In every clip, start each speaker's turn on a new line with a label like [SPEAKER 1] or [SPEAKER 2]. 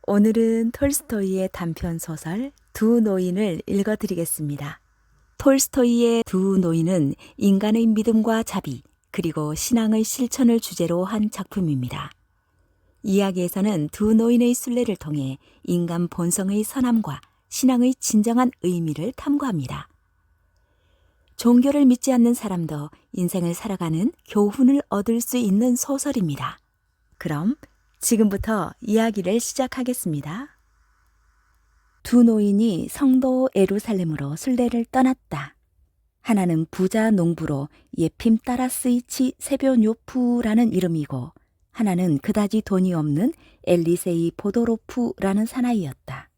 [SPEAKER 1] 오늘은 톨스토이의 단편 소설 두 노인을 읽어드리겠습니다. 톨스토이의 두 노인은 인간의 믿음과 자비, 그리고 신앙의 실천을 주제로 한 작품입니다. 이야기에서는 두 노인의 순례를 통해 인간 본성의 선함과 신앙의 진정한 의미를 탐구합니다. 종교를 믿지 않는 사람도 인생을 살아가는 교훈을 얻을 수 있는 소설입니다. 그럼 지금부터 이야기를 시작하겠습니다. 두 노인이 성도 예루살렘으로 순례를 떠났다. 하나는 부자 농부로 예핌 따라스이치 세변요프라는 이름이고, 하나는 그다지 돈이 없는 엘리세이 보도로프라는 사나이였다.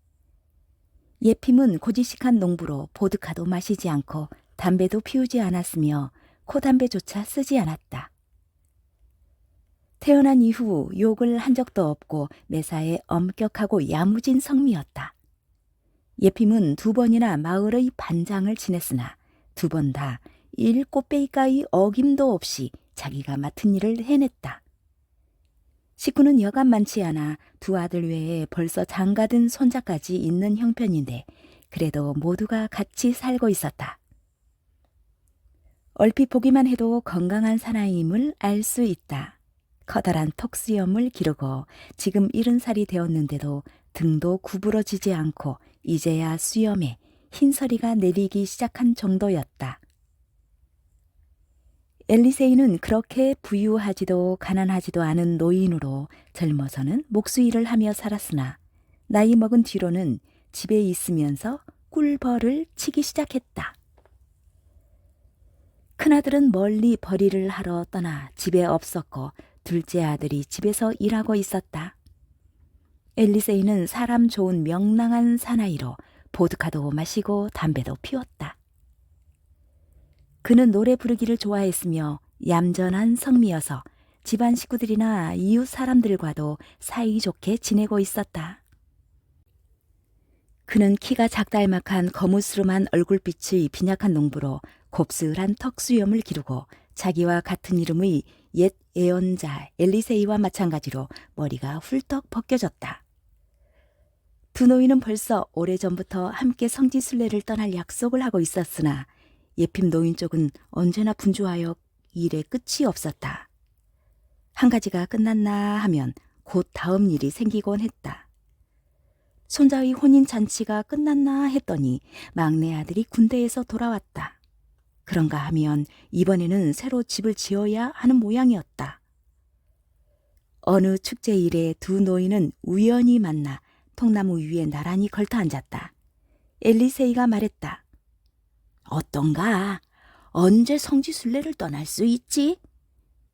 [SPEAKER 1] 예핌은 고지식한 농부로 보드카도 마시지 않고 담배도 피우지 않았으며 코담배조차 쓰지 않았다. 태어난 이후 욕을 한 적도 없고 매사에 엄격하고 야무진 성미였다. 예핌은 2번이나 마을의 반장을 지냈으나 2번 다 일 꽃배기가의 어김도 없이 자기가 맡은 일을 해냈다. 식구는 여간 많지 않아 2 아들 외에 벌써 장가든 손자까지 있는 형편인데 그래도 모두가 같이 살고 있었다. 얼핏 보기만 해도 건강한 사나이임을 알 수 있다. 커다란 턱수염을 기르고 지금 70살이 되었는데도 등도 구부러지지 않고 이제야 수염에 흰서리가 내리기 시작한 정도였다. 엘리세이는 그렇게 부유하지도 가난하지도 않은 노인으로 젊어서는 목수일을 하며 살았으나 나이 먹은 뒤로는 집에 있으면서 꿀벌을 치기 시작했다. 큰아들은 멀리 벌이를 하러 떠나 집에 없었고 둘째 아들이 집에서 일하고 있었다. 엘리세이는 사람 좋은 명랑한 사나이로 보드카도 마시고 담배도 피웠다. 그는 노래 부르기를 좋아했으며 얌전한 성미여서 집안 식구들이나 이웃 사람들과도 사이좋게 지내고 있었다. 그는 키가 작달막한 거무스름한 얼굴빛의 빈약한 농부로 곱슬한 턱수염을 기르고 자기와 같은 이름의 옛 예언자 엘리세이와 마찬가지로 머리가 훌떡 벗겨졌다. 두 노인은 벌써 오래전부터 함께 성지순례를 떠날 약속을 하고 있었으나 예핌 노인 쪽은 언제나 분주하여 일에 끝이 없었다. 한 가지가 끝났나 하면 곧 다음 일이 생기곤 했다. 손자의 혼인잔치가 끝났나 했더니 막내 아들이 군대에서 돌아왔다. 그런가 하면 이번에는 새로 집을 지어야 하는 모양이었다. 어느 축제일에 두 노인은 우연히 만나 통나무 위에 나란히 걸터 앉았다. 엘리세이가 말했다. 어떤가? 언제 성지순례를 떠날 수 있지?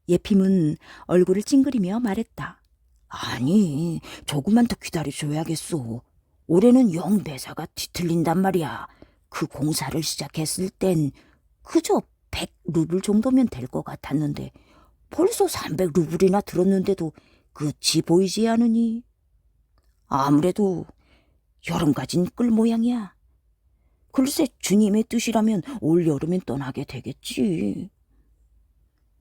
[SPEAKER 1] 예핌은 얼굴을 찡그리며 말했다. 아니, 조금만 더 기다려줘야겠소. 올해는 영 매사가 뒤틀린단 말이야. 그 공사를 시작했을 땐 그저 100루블 정도면 될 것 같았는데 벌써 300루블이나 들었는데도 끝이 보이지 않으니. 아무래도 여름까진 끌 모양이야. 글쎄 주님의 뜻이라면 올 여름엔 떠나게 되겠지.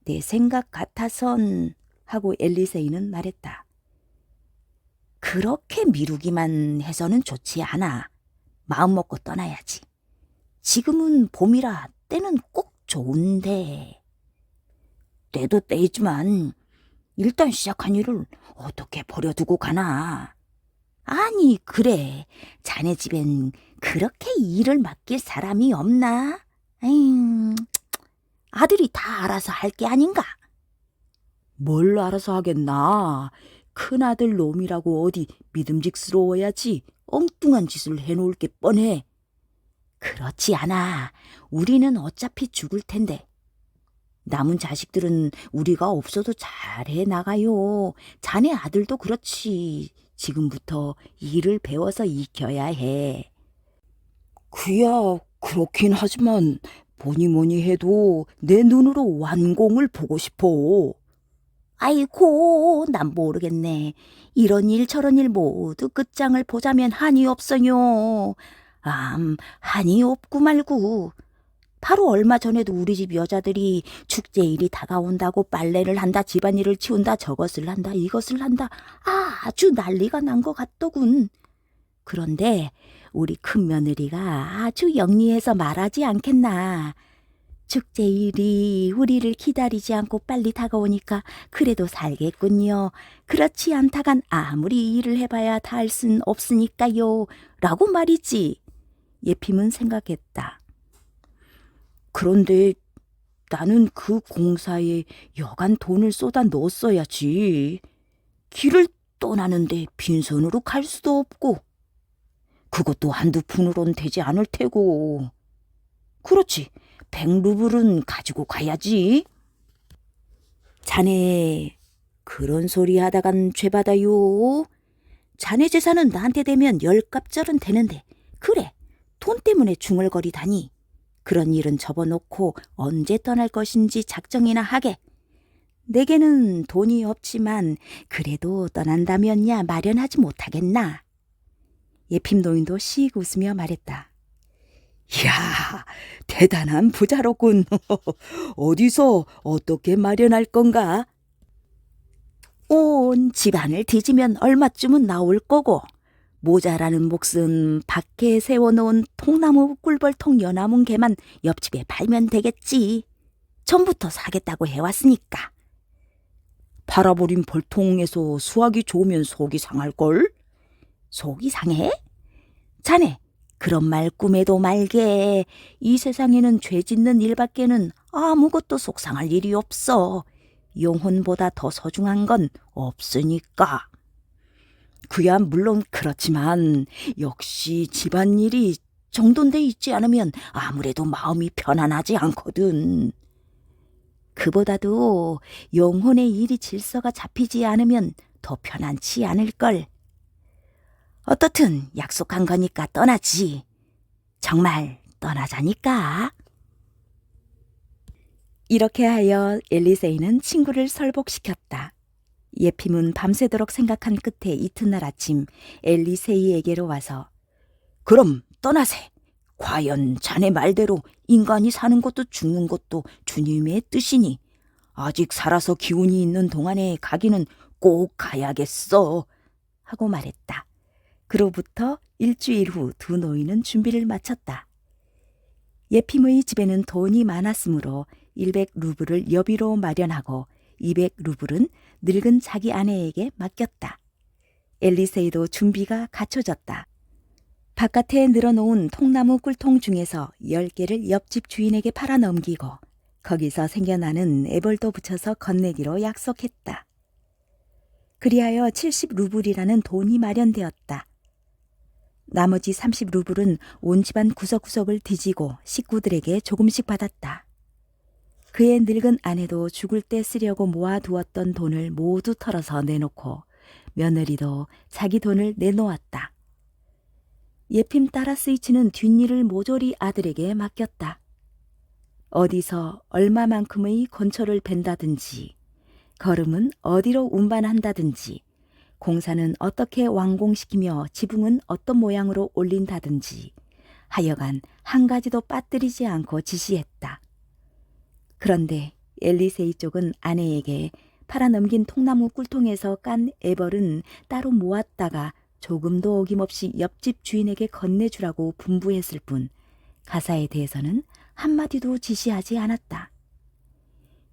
[SPEAKER 1] 내 생각 같아선 하고 엘리세이는 말했다. 그렇게 미루기만 해서는 좋지 않아. 마음 먹고 떠나야지. 지금은 봄이라 때는 꼭 좋은데. 때도 때이지만 일단 시작한 일을 어떻게 버려두고 가나. 아니 그래, 자네 집엔 그렇게 일을 맡길 사람이 없나? 에잉, 아들이 다 알아서 할 게 아닌가? 뭘 알아서 하겠나? 큰아들 놈이라고 어디 믿음직스러워야지 엉뚱한 짓을 해놓을 게 뻔해. 그렇지 않아. 우리는 어차피 죽을 텐데. 남은 자식들은 우리가 없어도 잘해 나가요. 자네 아들도 그렇지. 지금부터 일을 배워서 익혀야 해. 그야 그렇긴 하지만 뭐니 해도 내 눈으로 완공을 보고 싶어. 아이고, 난 모르겠네. 이런 일 저런 일 모두 끝장을 보자면 한이 없어요. 한이 없고 말고. 바로 얼마 전에도 우리 집 여자들이 축제일이 다가온다고 빨래를 한다, 집안일을 치운다, 저것을 한다, 이것을 한다. 아주 난리가 난 것 같더군. 그런데 우리 큰며느리가 아주 영리해서 말하지 않겠나. 축제일이 우리를 기다리지 않고 빨리 다가오니까 그래도 살겠군요. 그렇지 않다간 아무리 일을 해봐야 다 할 순 없으니까요. 라고 말이지. 예핌은 생각했다. 그런데 나는 그 공사에 여간 돈을 쏟아 넣었어야지. 길을 떠나는데 빈손으로 갈 수도 없고. 그것도 한두 푼으론 되지 않을 테고. 그렇지. 100루블은 가지고 가야지. 자네 그런 소리 하다간 죄받아요. 자네 재산은 나한테 되면 10갑절은 되는데 그래 돈 때문에 중얼거리다니. 그런 일은 접어놓고 언제 떠날 것인지 작정이나 하게. 내게는 돈이 없지만 그래도 떠난다면야 마련하지 못하겠나. 예핌 노인도 씩 웃으며 말했다. 이야, 대단한 부자로군. 어디서 어떻게 마련할 건가? 온 집안을 뒤지면 얼마쯤은 나올 거고 모자라는 몫은 밖에 세워놓은 통나무 꿀벌통 연화문 개만 옆집에 팔면 되겠지. 전부터 사겠다고 해왔으니까. 팔아버린 벌통에서 수확이 좋으면 속이 상할걸? 속이 상해? 자네 그런 말 꿈에도 말게. 이 세상에는 죄 짓는 일밖에는 아무것도 속상할 일이 없어. 영혼보다 더 소중한 건 없으니까. 그야 물론 그렇지만 역시 집안일이 정돈돼 있지 않으면 아무래도 마음이 편안하지 않거든. 그보다도 영혼의 일이 질서가 잡히지 않으면 더 편안치 않을걸. 어떻든 약속한 거니까 떠나지. 정말 떠나자니까. 이렇게 하여 엘리세이는 친구를 설복시켰다. 예핌은 밤새도록 생각한 끝에 이튿날 아침 엘리세이에게로 와서 그럼 떠나세. 과연 자네 말대로 인간이 사는 것도 죽는 것도 주님의 뜻이니 아직 살아서 기운이 있는 동안에 가기는 꼭 가야겠어. 하고 말했다. 그로부터 일주일 후 두 노인은 준비를 마쳤다. 예핌의 집에는 돈이 많았으므로 100루블을 여비로 마련하고 200루블은 늙은 자기 아내에게 맡겼다. 엘리세이도 준비가 갖춰졌다. 바깥에 늘어놓은 통나무 꿀통 중에서 10개를 옆집 주인에게 팔아 넘기고 거기서 생겨나는 애벌도 붙여서 건네기로 약속했다. 그리하여 70루블이라는 돈이 마련되었다. 나머지 30루블은 온 집안 구석구석을 뒤지고 식구들에게 조금씩 받았다. 그의 늙은 아내도 죽을 때 쓰려고 모아두었던 돈을 모두 털어서 내놓고 며느리도 자기 돈을 내놓았다. 예핌 따라 스위치는 뒷일을 모조리 아들에게 맡겼다. 어디서 얼마만큼의 건초를 벤다든지 걸음은 어디로 운반한다든지 공사는 어떻게 완공시키며 지붕은 어떤 모양으로 올린다든지 하여간 한 가지도 빠뜨리지 않고 지시했다. 그런데 엘리세이 쪽은 아내에게 팔아넘긴 통나무 꿀통에서 깐 애벌은 따로 모았다가 조금도 어김없이 옆집 주인에게 건네주라고 분부했을 뿐 가사에 대해서는 한마디도 지시하지 않았다.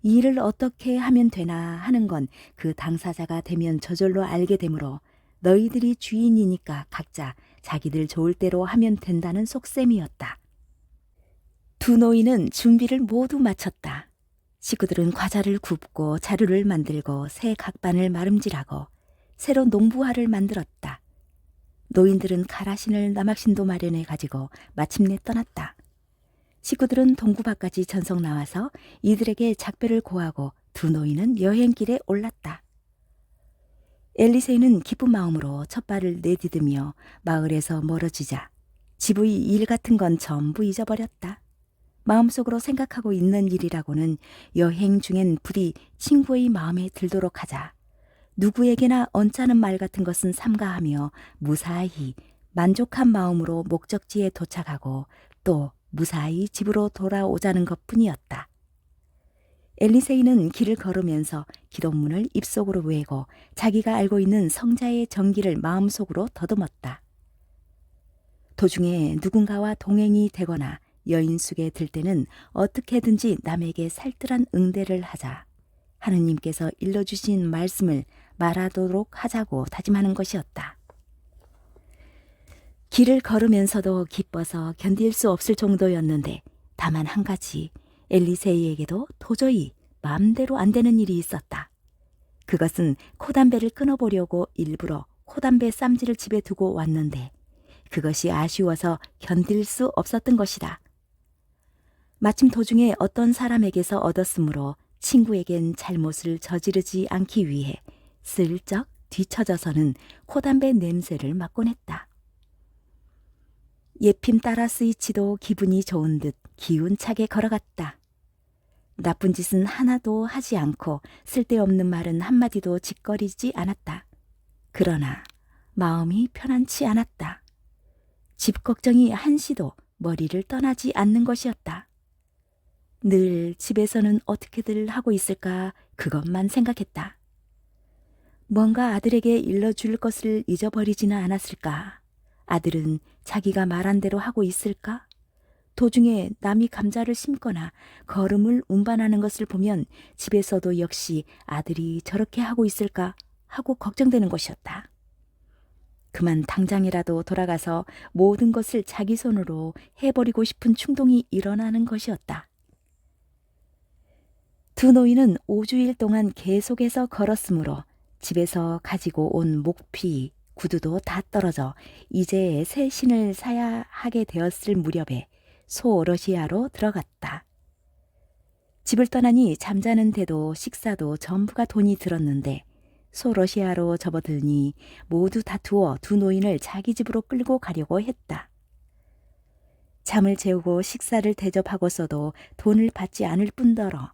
[SPEAKER 1] 이 일을 어떻게 하면 되나 하는 건 그 당사자가 되면 저절로 알게 되므로 너희들이 주인이니까 각자 자기들 좋을 대로 하면 된다는 속셈이었다. 두 노인은 준비를 모두 마쳤다. 식구들은 과자를 굽고 자루를 만들고 새 각반을 마름질하고 새로 농부화를 만들었다. 노인들은 가라신을 남학신도 마련해 가지고 마침내 떠났다. 식구들은 동구 밖까지 전속 나와서 이들에게 작별을 고하고 두 노인은 여행길에 올랐다. 엘리세이는 기쁜 마음으로 첫 발을 내디디며 마을에서 멀어지자 집의 일 같은 건 전부 잊어버렸다. 마음속으로 생각하고 있는 일이라고는 여행 중엔 부디 친구의 마음에 들도록 하자. 누구에게나 언짢은 말 같은 것은 삼가하며 무사히 만족한 마음으로 목적지에 도착하고 또 무사히 집으로 돌아오자는 것뿐이었다. 엘리세이는 길을 걸으면서 기도문을 입속으로 외고 자기가 알고 있는 성자의 정기를 마음속으로 더듬었다. 도중에 누군가와 동행이 되거나 여인숙에 들 때는 어떻게든지 남에게 살뜰한 응대를 하자 하느님께서 일러주신 말씀을 말하도록 하자고 다짐하는 것이었다. 길을 걸으면서도 기뻐서 견딜 수 없을 정도였는데 다만 한 가지 엘리세이에게도 도저히 마음대로 안 되는 일이 있었다. 그것은 코담배를 끊어보려고 일부러 코담배 쌈지를 집에 두고 왔는데 그것이 아쉬워서 견딜 수 없었던 것이다. 마침 도중에 어떤 사람에게서 얻었으므로 친구에겐 잘못을 저지르지 않기 위해 슬쩍 뒤처져서는 코담배 냄새를 맡곤 했다. 예핌 따라스이치도 기분이 좋은 듯 기운차게 걸어갔다. 나쁜 짓은 하나도 하지 않고 쓸데없는 말은 한마디도 짓거리지 않았다. 그러나 마음이 편안치 않았다. 집 걱정이 한시도 머리를 떠나지 않는 것이었다. 늘 집에서는 어떻게들 하고 있을까 그것만 생각했다. 뭔가 아들에게 일러줄 것을 잊어버리지는 않았을까? 아들은 자기가 말한 대로 하고 있을까? 도중에 남이 감자를 심거나 거름을 운반하는 것을 보면 집에서도 역시 아들이 저렇게 하고 있을까 하고 걱정되는 것이었다. 그만 당장이라도 돌아가서 모든 것을 자기 손으로 해버리고 싶은 충동이 일어나는 것이었다. 두 노인은 5주일 동안 계속해서 걸었으므로 집에서 가지고 온 목피, 구두도 다 떨어져 이제 새 신을 사야 하게 되었을 무렵에 소러시아로 들어갔다. 집을 떠나니 잠자는데도 식사도 전부가 돈이 들었는데 소러시아로 접어들니 모두 다투어 두 노인을 자기 집으로 끌고 가려고 했다. 잠을 재우고 식사를 대접하고서도 돈을 받지 않을 뿐더러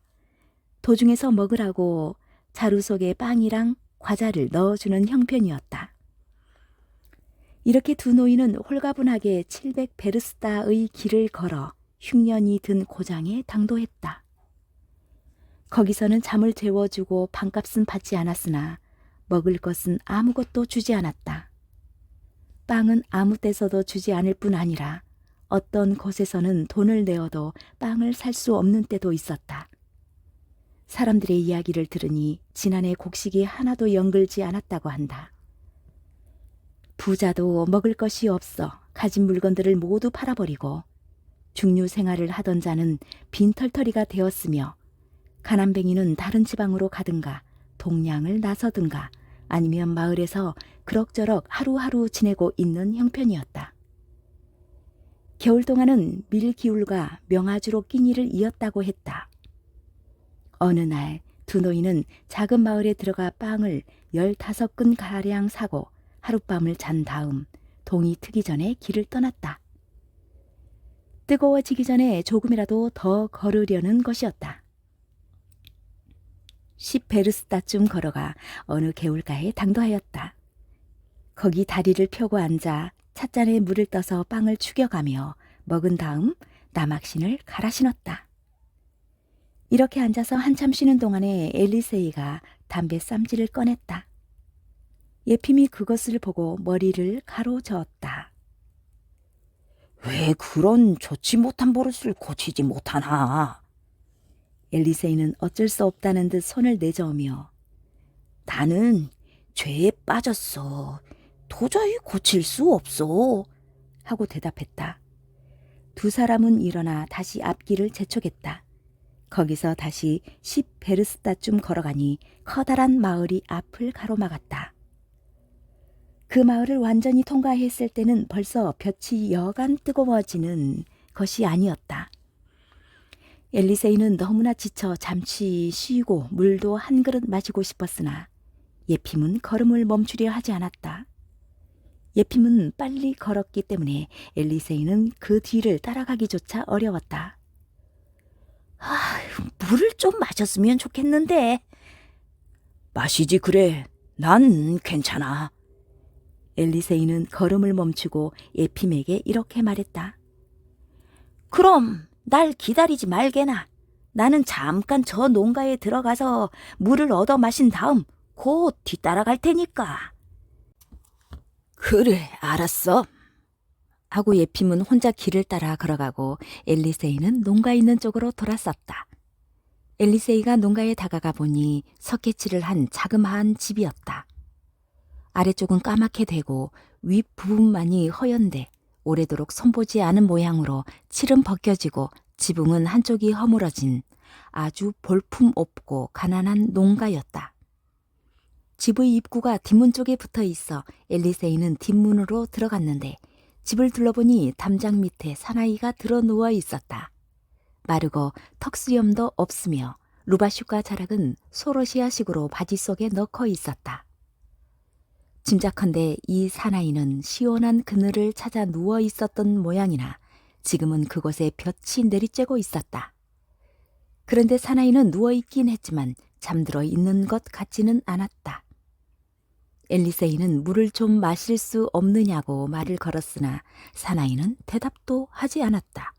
[SPEAKER 1] 도중에서 먹으라고 자루 속에 빵이랑 과자를 넣어주는 형편이었다. 이렇게 두 노인은 홀가분하게 700베르스다의 길을 걸어 흉년이 든 고장에 당도했다. 거기서는 잠을 재워주고 방값은 받지 않았으나 먹을 것은 아무것도 주지 않았다. 빵은 아무 때서도 주지 않을 뿐 아니라 어떤 곳에서는 돈을 내어도 빵을 살 수 없는 때도 있었다. 사람들의 이야기를 들으니 지난해 곡식이 하나도 연글지 않았다고 한다. 부자도 먹을 것이 없어 가진 물건들을 모두 팔아버리고 중류 생활을 하던 자는 빈털터리가 되었으며 가난뱅이는 다른 지방으로 가든가 동량을 나서든가 아니면 마을에서 그럭저럭 하루하루 지내고 있는 형편이었다. 겨울 동안은 밀기울과 명아주로 끼니를 이었다고 했다. 어느 날 두 노인은 작은 마을에 들어가 빵을 15근가량 사고 하룻밤을 잔 다음 동이 트기 전에 길을 떠났다. 뜨거워지기 전에 조금이라도 더 걸으려는 것이었다. 10베르스타쯤 걸어가 어느 개울가에 당도하였다. 거기 다리를 펴고 앉아 찻잔에 물을 떠서 빵을 축여가며 먹은 다음 나막신을 갈아 신었다. 이렇게 앉아서 한참 쉬는 동안에 엘리세이가 담배 쌈지를 꺼냈다. 예핌이 그것을 보고 머리를 가로저었다.
[SPEAKER 2] 왜 그런 좋지 못한 버릇을 고치지 못하나?
[SPEAKER 1] 엘리세이는 어쩔 수 없다는 듯 손을 내저으며
[SPEAKER 2] 나는 죄에 빠졌어. 도저히 고칠 수 없어.
[SPEAKER 1] 하고 대답했다. 두 사람은 일어나 다시 앞길을 재촉했다. 거기서 다시 10베르스타쯤 걸어가니 커다란 마을이 앞을 가로막았다. 그 마을을 완전히 통과했을 때는 벌써 볕이 여간 뜨거워지는 것이 아니었다. 엘리세이는 너무나 지쳐 잠시 쉬고 물도 한 그릇 마시고 싶었으나 예핌은 걸음을 멈추려 하지 않았다. 예핌은 빨리 걸었기 때문에 엘리세이는 그 뒤를 따라가기조차 어려웠다.
[SPEAKER 2] 물을 좀 마셨으면 좋겠는데. 마시지 그래. 난 괜찮아.
[SPEAKER 1] 엘리세이는 걸음을 멈추고 예핌에게 이렇게 말했다. 그럼 날 기다리지 말게나. 나는 잠깐 저 농가에 들어가서 물을 얻어 마신 다음 곧 뒤따라갈 테니까.
[SPEAKER 2] 그래, 알았어.
[SPEAKER 1] 하고 예핌은 혼자 길을 따라 걸어가고 엘리세이는 농가 있는 쪽으로 돌아섰다. 엘리세이가 농가에 다가가 보니 석회칠을 한 자그마한 집이었다. 아래쪽은 까맣게 되고 윗부분만이 허연데 오래도록 손보지 않은 모양으로 칠은 벗겨지고 지붕은 한쪽이 허물어진 아주 볼품없고 가난한 농가였다. 집의 입구가 뒷문 쪽에 붙어 있어 엘리세이는 뒷문으로 들어갔는데 집을 둘러보니 담장 밑에 사나이가 들어 누워 있었다. 마르고 턱수염도 없으며 루바슈가 자락은 소로시아식으로 바지 속에 넣고 있었다. 짐작컨대 이 사나이는 시원한 그늘을 찾아 누워 있었던 모양이나 지금은 그곳에 볕이 내리쬐고 있었다. 그런데 사나이는 누워 있긴 했지만 잠들어 있는 것 같지는 않았다. 엘리세이는 물을 좀 마실 수 없느냐고 말을 걸었으나 사나이는 대답도 하지 않았다.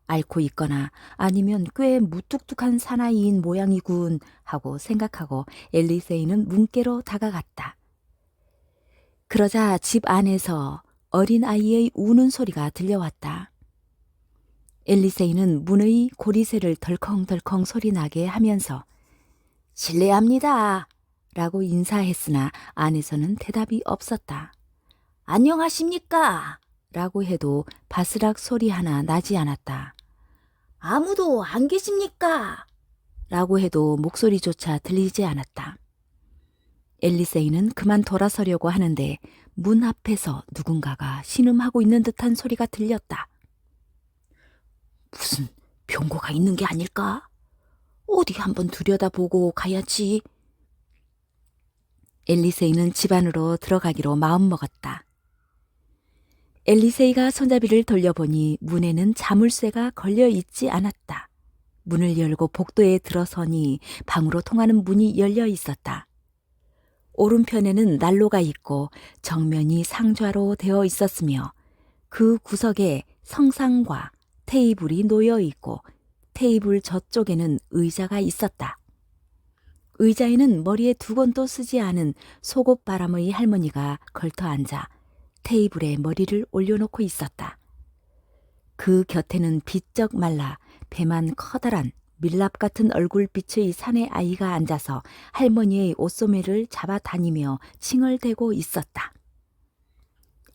[SPEAKER 1] 앓고 있거나 아니면 꽤 무뚝뚝한 사나이인 모양이군 하고 생각하고 엘리세이는 문께로 다가갔다. 그러자 집 안에서 어린아이의 우는 소리가 들려왔다. 엘리세이는 문의 고리새를 덜컹덜컹 소리나게 하면서 실례합니다 라고 인사했으나 안에서는 대답이 없었다. 안녕하십니까 라고 해도 바스락 소리 하나 나지 않았다. 아무도 안 계십니까 라고 해도 목소리조차 들리지 않았다. 엘리세이는 그만 돌아서려고 하는데 문 앞에서 누군가가 신음하고 있는 듯한 소리가 들렸다.
[SPEAKER 2] 무슨 병고가 있는 게 아닐까? 어디 한번 들여다보고 가야지.
[SPEAKER 1] 엘리세이는 집 안으로 들어가기로 마음먹었다. 엘리세이가 손잡이를 돌려보니 문에는 자물쇠가 걸려 있지 않았다. 문을 열고 복도에 들어서니 방으로 통하는 문이 열려 있었다. 오른편에는 난로가 있고 정면이 상좌로 되어 있었으며 그 구석에 성상과 테이블이 놓여 있고 테이블 저쪽에는 의자가 있었다. 의자에는 머리에 두건도 쓰지 않은 속옷바람의 할머니가 걸터 앉아 테이블에 머리를 올려놓고 있었다. 그 곁에는 비쩍 말라 배만 커다란 밀랍 같은 얼굴빛의 사내 아이가 앉아서 할머니의 옷소매를 잡아다니며 칭얼대고 있었다.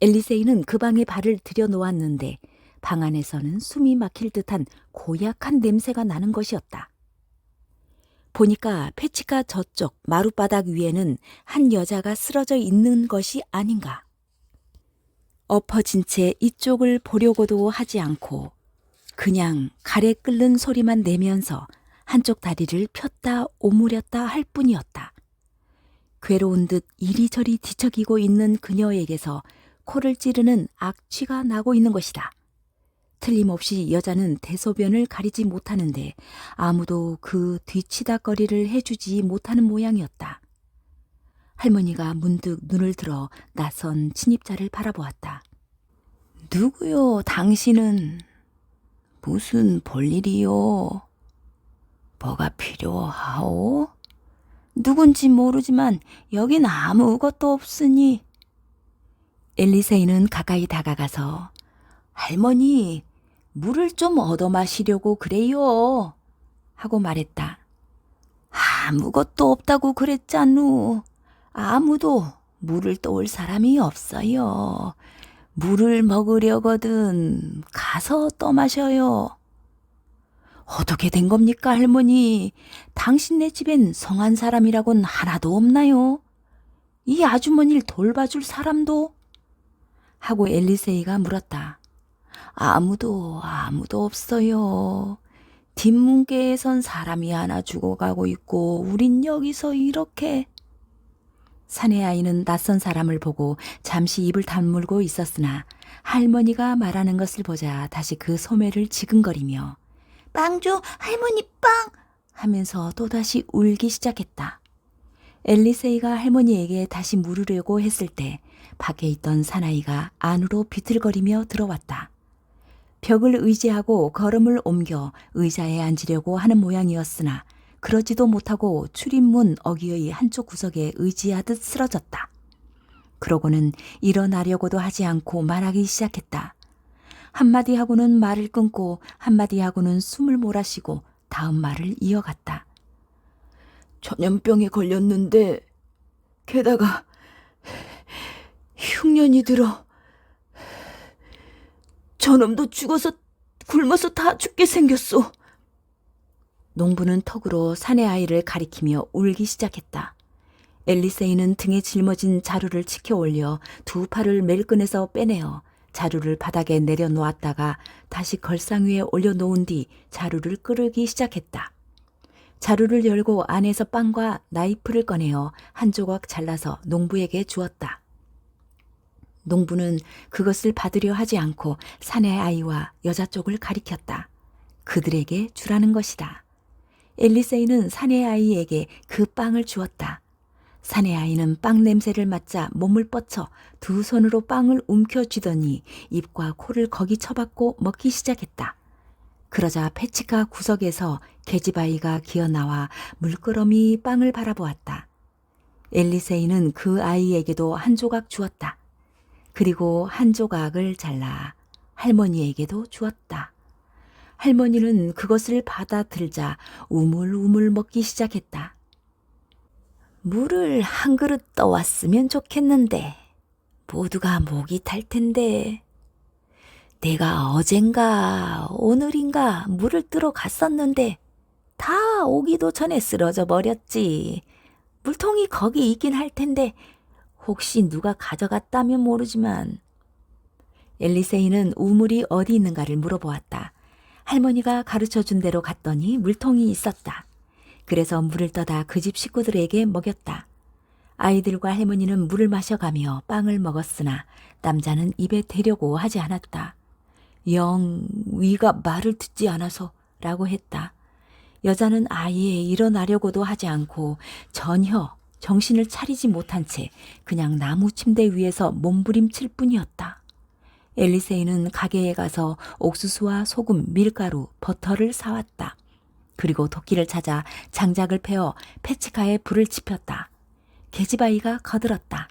[SPEAKER 1] 엘리세이는 그 방에 발을 들여놓았는데 방 안에서는 숨이 막힐 듯한 고약한 냄새가 나는 것이었다. 보니까 페치카 저쪽 마룻바닥 위에는 한 여자가 쓰러져 있는 것이 아닌가. 엎어진 채 이쪽을 보려고도 하지 않고 그냥 가래 끓는 소리만 내면서 한쪽 다리를 폈다 오므렸다 할 뿐이었다. 괴로운 듯 이리저리 뒤척이고 있는 그녀에게서 코를 찌르는 악취가 나고 있는 것이다. 틀림없이 여자는 대소변을 가리지 못하는데 아무도 그 뒤치다거리를 해주지 못하는 모양이었다. 할머니가 문득 눈을 들어 낯선 침입자를 바라보았다. 누구요, 당신은? 무슨 볼일이요? 뭐가 필요하오? 누군지 모르지만 여긴 아무것도 없으니. 엘리세이는 가까이 다가가서 할머니, 물을 좀 얻어 마시려고 그래요 하고 말했다. 아무것도 없다고 그랬잖누. 아무도 물을 떠올 사람이 없어요. 물을 먹으려거든 가서 떠마셔요. 어떻게 된 겁니까, 할머니? 당신네 집엔 성한 사람이라곤 하나도 없나요? 이 아주머니를 돌봐줄 사람도? 하고 엘리세이가 물었다. 아무도 없어요. 뒷문께에선 사람이 하나 죽어가고 있고 우린 여기서 이렇게. 사내 아이는 낯선 사람을 보고 잠시 입을 다물고 있었으나 할머니가 말하는 것을 보자 다시 그 소매를 지근거리며 빵 줘, 할머니 빵! 하면서 또다시 울기 시작했다. 엘리세이가 할머니에게 다시 물으려고 했을 때 밖에 있던 사나이가 안으로 비틀거리며 들어왔다. 벽을 의지하고 걸음을 옮겨 의자에 앉으려고 하는 모양이었으나 그러지도 못하고 출입문 어귀의 한쪽 구석에 의지하듯 쓰러졌다. 그러고는 일어나려고도 하지 않고 말하기 시작했다. 한마디 하고는 말을 끊고 한마디 하고는 숨을 몰아쉬고 다음 말을 이어갔다. 전염병에 걸렸는데 게다가 흉년이 들어 저놈도 죽어서 굶어서 다 죽게 생겼소. 농부는 턱으로 사내 아이를 가리키며 울기 시작했다. 앨리세이는 등에 짊어진 자루를 치켜 올려 두 팔을 멜끈에서 빼내어 자루를 바닥에 내려놓았다가 다시 걸상 위에 올려놓은 뒤 자루를 끄르기 시작했다. 자루를 열고 안에서 빵과 나이프를 꺼내어 한 조각 잘라서 농부에게 주었다. 농부는 그것을 받으려 하지 않고 사내 아이와 여자 쪽을 가리켰다. 그들에게 주라는 것이다. 앨리세이는 사내 아이에게 그 빵을 주었다. 사내 아이는 빵 냄새를 맡자 몸을 뻗쳐 두 손으로 빵을 움켜쥐더니 입과 코를 거기 쳐박고 먹기 시작했다. 그러자 페치카 구석에서 계집아이가 기어나와 물끄러미 빵을 바라보았다. 앨리세이는 그 아이에게도 한 조각 주었다. 그리고 한 조각을 잘라 할머니에게도 주었다. 할머니는 그것을 받아들자 우물우물 먹기 시작했다. 물을 한 그릇 떠왔으면 좋겠는데 모두가 목이 탈 텐데 내가 어젠가 오늘인가 물을 뜨러 갔었는데 다 오기도 전에 쓰러져 버렸지. 물통이 거기 있긴 할 텐데 혹시 누가 가져갔다면 모르지만. 앨리세이는 우물이 어디 있는가를 물어보았다. 할머니가 가르쳐준 대로 갔더니 물통이 있었다. 그래서 물을 떠다 그 집 식구들에게 먹였다. 아이들과 할머니는 물을 마셔가며 빵을 먹었으나 남자는 입에 대려고 하지 않았다. 영 위가 말을 듣지 않아서 라고 했다. 여자는 아예 일어나려고도 하지 않고 전혀 정신을 차리지 못한 채 그냥 나무 침대 위에서 몸부림칠 뿐이었다. 앨리세이는 가게에 가서 옥수수와 소금, 밀가루, 버터를 사왔다. 그리고 도끼를 찾아 장작을 패어 페치카에 불을 지폈다. 계집아이가 거들었다.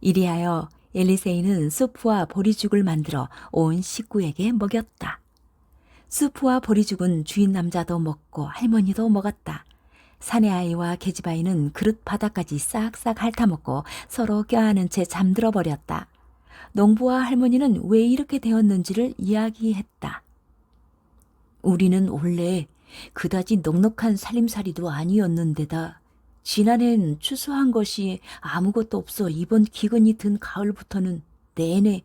[SPEAKER 1] 이리하여 엘리세이는 수프와 보리죽을 만들어 온 식구에게 먹였다. 수프와 보리죽은 주인 남자도 먹고 할머니도 먹었다. 사내 아이와 계집아이는 그릇 바닥까지 싹싹 핥아먹고 서로 껴안은 채 잠들어 버렸다. 농부와 할머니는 왜 이렇게 되었는지를 이야기했다. 우리는 원래 그다지 넉넉한 살림살이도 아니었는데다 지난해는 추수한 것이 아무것도 없어 이번 기근이 든 가을부터는 내내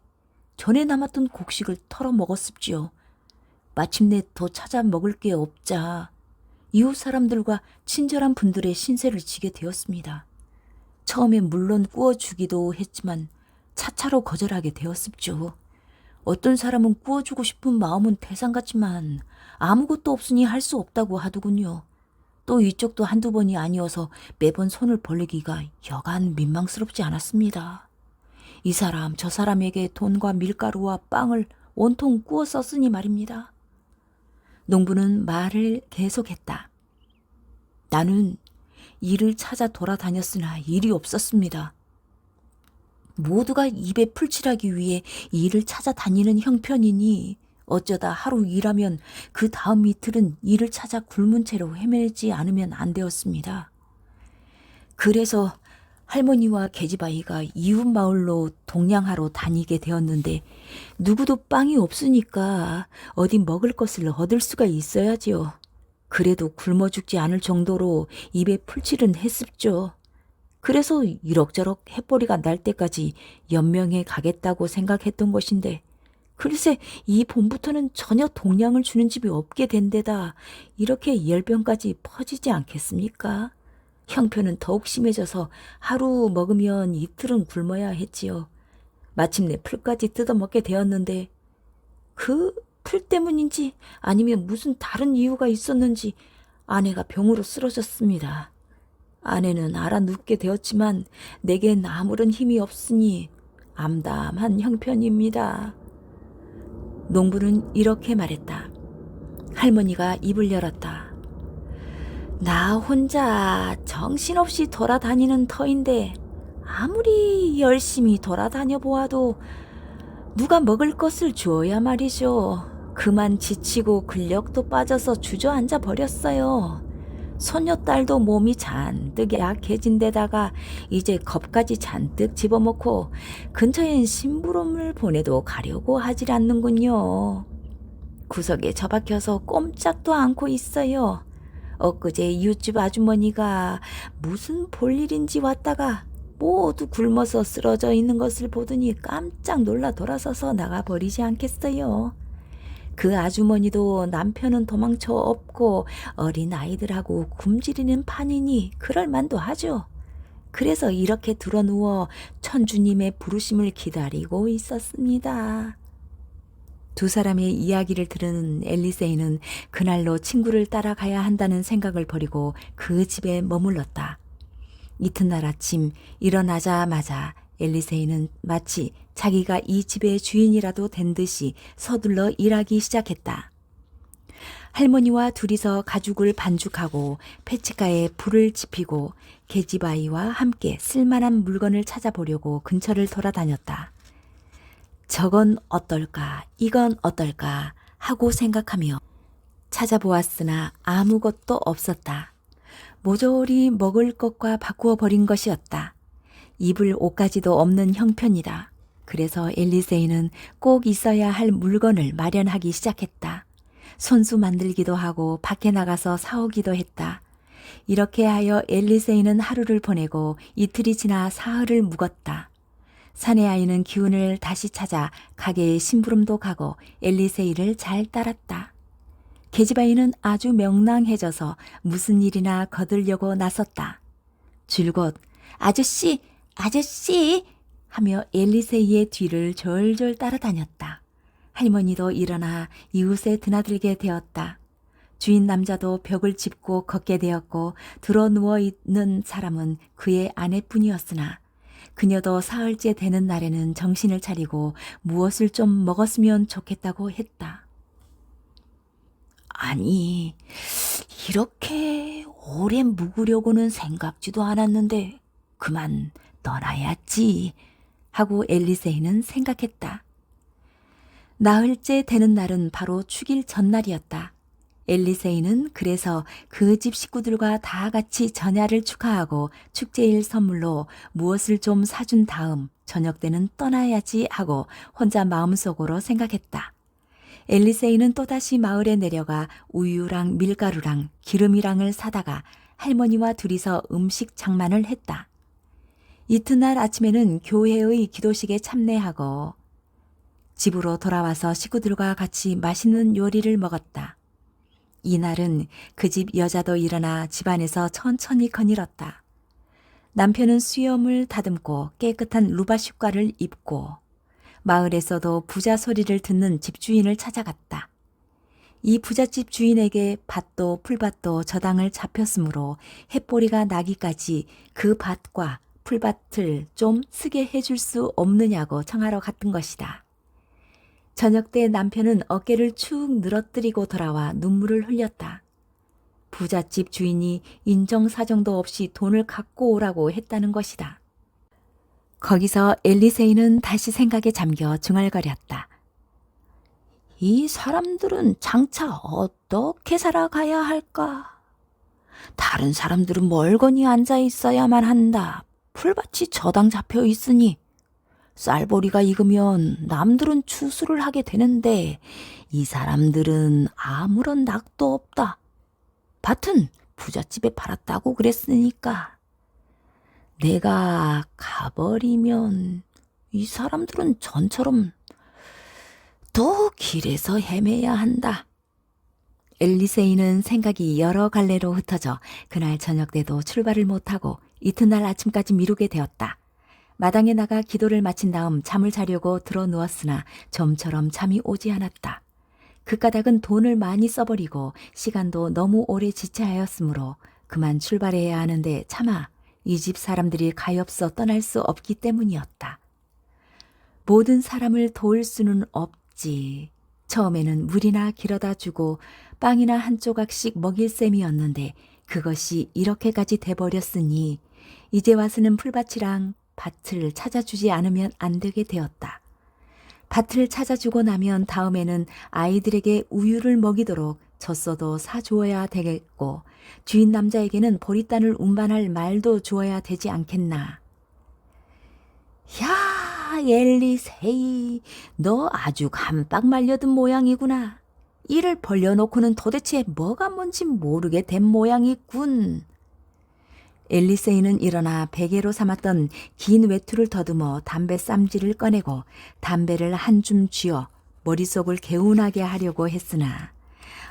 [SPEAKER 1] 전에 남았던 곡식을 털어 먹었습지요. 마침내 더 찾아 먹을 게 없자 이웃 사람들과 친절한 분들의 신세를 지게 되었습니다. 처음엔 물론 구워주기도 했지만 차차로 거절하게 되었습죠. 어떤 사람은 구워주고 싶은 마음은 태산 같지만 아무것도 없으니 할 수 없다고 하더군요. 또 이쪽도 한두 번이 아니어서 매번 손을 벌리기가 여간 민망스럽지 않았습니다. 이 사람 저 사람에게 돈과 밀가루와 빵을 온통 구워 썼으니 말입니다. 농부는 말을 계속했다. 나는 일을 찾아 돌아다녔으나 일이 없었습니다. 모두가 입에 풀칠하기 위해 일을 찾아다니는 형편이니 어쩌다 하루 일하면 그 다음 이틀은 일을 찾아 굶은 채로 헤매지 않으면 안 되었습니다. 그래서 할머니와 계집아이가 이웃 마을로 동냥하러 다니게 되었는데 누구도 빵이 없으니까 어디 먹을 것을 얻을 수가 있어야지요. 그래도 굶어 죽지 않을 정도로 입에 풀칠은 했습죠. 그래서 이럭저럭 햇벌이가 날 때까지 연명해 가겠다고 생각했던 것인데 글쎄 이 봄부터는 전혀 동냥을 주는 집이 없게 된 데다 이렇게 열병까지 퍼지지 않겠습니까? 형편은 더욱 심해져서 하루 먹으면 이틀은 굶어야 했지요. 마침내 풀까지 뜯어먹게 되었는데 그 풀 때문인지 아니면 무슨 다른 이유가 있었는지 아내가 병으로 쓰러졌습니다. 아내는 알아 눕게 되었지만 내겐 아무런 힘이 없으니 암담한 형편입니다.
[SPEAKER 2] 농부는 이렇게 말했다. 할머니가 입을 열었다. 나 혼자 정신없이 돌아다니는 터인데 아무리 열심히 돌아다녀 보아도 누가 먹을 것을 주어야 말이죠. 그만 지치고 근력도 빠져서 주저앉아 버렸어요. 손녀딸도 몸이 잔뜩 약해진 데다가 이제 겁까지 잔뜩 집어먹고 근처엔 심부름을 보내도 가려고 하질 않는군요. 구석에 처박혀서 꼼짝도 않고 있어요. 엊그제 이웃집 아주머니가 무슨 볼일인지 왔다가 모두 굶어서 쓰러져 있는 것을 보더니 깜짝 놀라 돌아서서 나가버리지 않겠어요. 그 아주머니도 남편은 도망쳐 없고 어린 아이들하고 굶주리는 판이니 그럴 만도 하죠. 그래서 이렇게 드러누워 천주님의 부르심을 기다리고 있었습니다. 두 사람의 이야기를 들은 엘리세이는 그날로 친구를 따라가야 한다는 생각을 버리고 그 집에 머물렀다. 이튿날 아침 일어나자마자 엘리세이는 마치 자기가 이 집의 주인이라도 된 듯이 서둘러 일하기 시작했다. 할머니와 둘이서 가죽을 반죽하고 패치가에 불을 지피고 계집아이와 함께 쓸만한 물건을 찾아보려고 근처를 돌아다녔다. 저건 어떨까, 이건 어떨까 하고 생각하며 찾아보았으나 아무것도 없었다. 모조리 먹을 것과 바꾸어 버린 것이었다. 입을 옷가지도 없는 형편이다. 그래서 엘리세이는 꼭 있어야 할 물건을 마련하기 시작했다. 손수 만들기도 하고 밖에 나가서 사오기도 했다. 이렇게 하여 엘리세이는 하루를 보내고 이틀이 지나 사흘을 묵었다. 사내 아이는 기운을 다시 찾아 가게에 심부름도 가고 엘리세이를 잘 따랐다. 계집아이는 아주 명랑해져서 무슨 일이나 거들려고 나섰다. 줄곧 아저씨, 아저씨 하며 엘리세이의 뒤를 졸졸 따라다녔다. 할머니도 일어나 이웃에 드나들게 되었다. 주인 남자도 벽을 짚고 걷게 되었고 들어 누워 있는 사람은 그의 아내뿐이었으나 그녀도 사흘째 되는 날에는 정신을 차리고 무엇을 좀 먹었으면 좋겠다고 했다. 아니, 이렇게 오래 묵으려고는 생각지도 않았는데 그만 떠나야지 하고 엘리세이는 생각했다. 나흘째 되는 날은 바로 축일 전날이었다. 엘리세이는 그래서 그 집 식구들과 다 같이 전야를 축하하고 축제일 선물로 무엇을 좀 사준 다음 저녁 때는 떠나야지 하고 혼자 마음속으로 생각했다. 엘리세이는 또다시 마을에 내려가 우유랑 밀가루랑 기름이랑을 사다가 할머니와 둘이서 음식 장만을 했다. 이튿날 아침에는 교회의 기도식에 참례하고 집으로 돌아와서 식구들과 같이 맛있는 요리를 먹었다. 이날은 그 집 여자도 일어나 집안에서 천천히 거닐었다. 남편은 수염을 다듬고 깨끗한 루바슈가를 입고 마을에서도 부자 소리를 듣는 집주인을 찾아갔다. 이 부잣집 주인에게 밭도 풀밭도 저당을 잡혔으므로 햇보리가 나기까지 그 밭과 풀밭을 좀 쓰게 해줄 수 없느냐고 청하러 갔던 것이다. 저녁 때 남편은 어깨를 축 늘어뜨리고 돌아와 눈물을 흘렸다. 부잣집 주인이 인정사정도 없이 돈을 갖고 오라고 했다는 것이다. 거기서 엘리세이는 다시 생각에 잠겨 중얼거렸다. 이 사람들은 장차 어떻게 살아가야 할까? 다른 사람들은 멀거니 앉아 있어야만 한다. 풀밭이 저당 잡혀 있으니 쌀보리가 익으면 남들은 추수를 하게 되는데 이 사람들은 아무런 낙도 없다. 밭은 부잣집에 팔았다고 그랬으니까 내가 가버리면 이 사람들은 전처럼 또 길에서 헤매야 한다. 엘리세이는 생각이 여러 갈래로 흩어져 그날 저녁 때도 출발을 못하고 이튿날 아침까지 미루게 되었다. 마당에 나가 기도를 마친 다음 잠을 자려고 들어 누웠으나 좀처럼 잠이 오지 않았다. 그 까닭은 돈을 많이 써버리고 시간도 너무 오래 지체하였으므로 그만 출발해야 하는데 차마 이 집 사람들이 가엾어 떠날 수 없기 때문이었다. 모든 사람을 도울 수는 없지.
[SPEAKER 1] 처음에는 물이나 길어다 주고 빵이나 한 조각씩 먹일 셈이었는데 그것이 이렇게까지 돼버렸으니 이제 와서는 풀밭이랑 밭을 찾아주지 않으면 안 되게 되었다. 밭을 찾아주고 나면 다음에는 아이들에게 우유를 먹이도록 젖소도 사주어야 되겠고 주인 남자에게는 보리단을 운반할 말도 주어야 되지 않겠나. 야, 엘리세이, 너 아주 감빡 말려든 모양이구나. 이를 벌려놓고는 도대체 뭐가 뭔지 모르게 된 모양이군. 엘리세이는 일어나 베개로 삼았던 긴 외투를 더듬어 담배 쌈지를 꺼내고 담배를 한 줌 쥐어 머릿속을 개운하게 하려고 했으나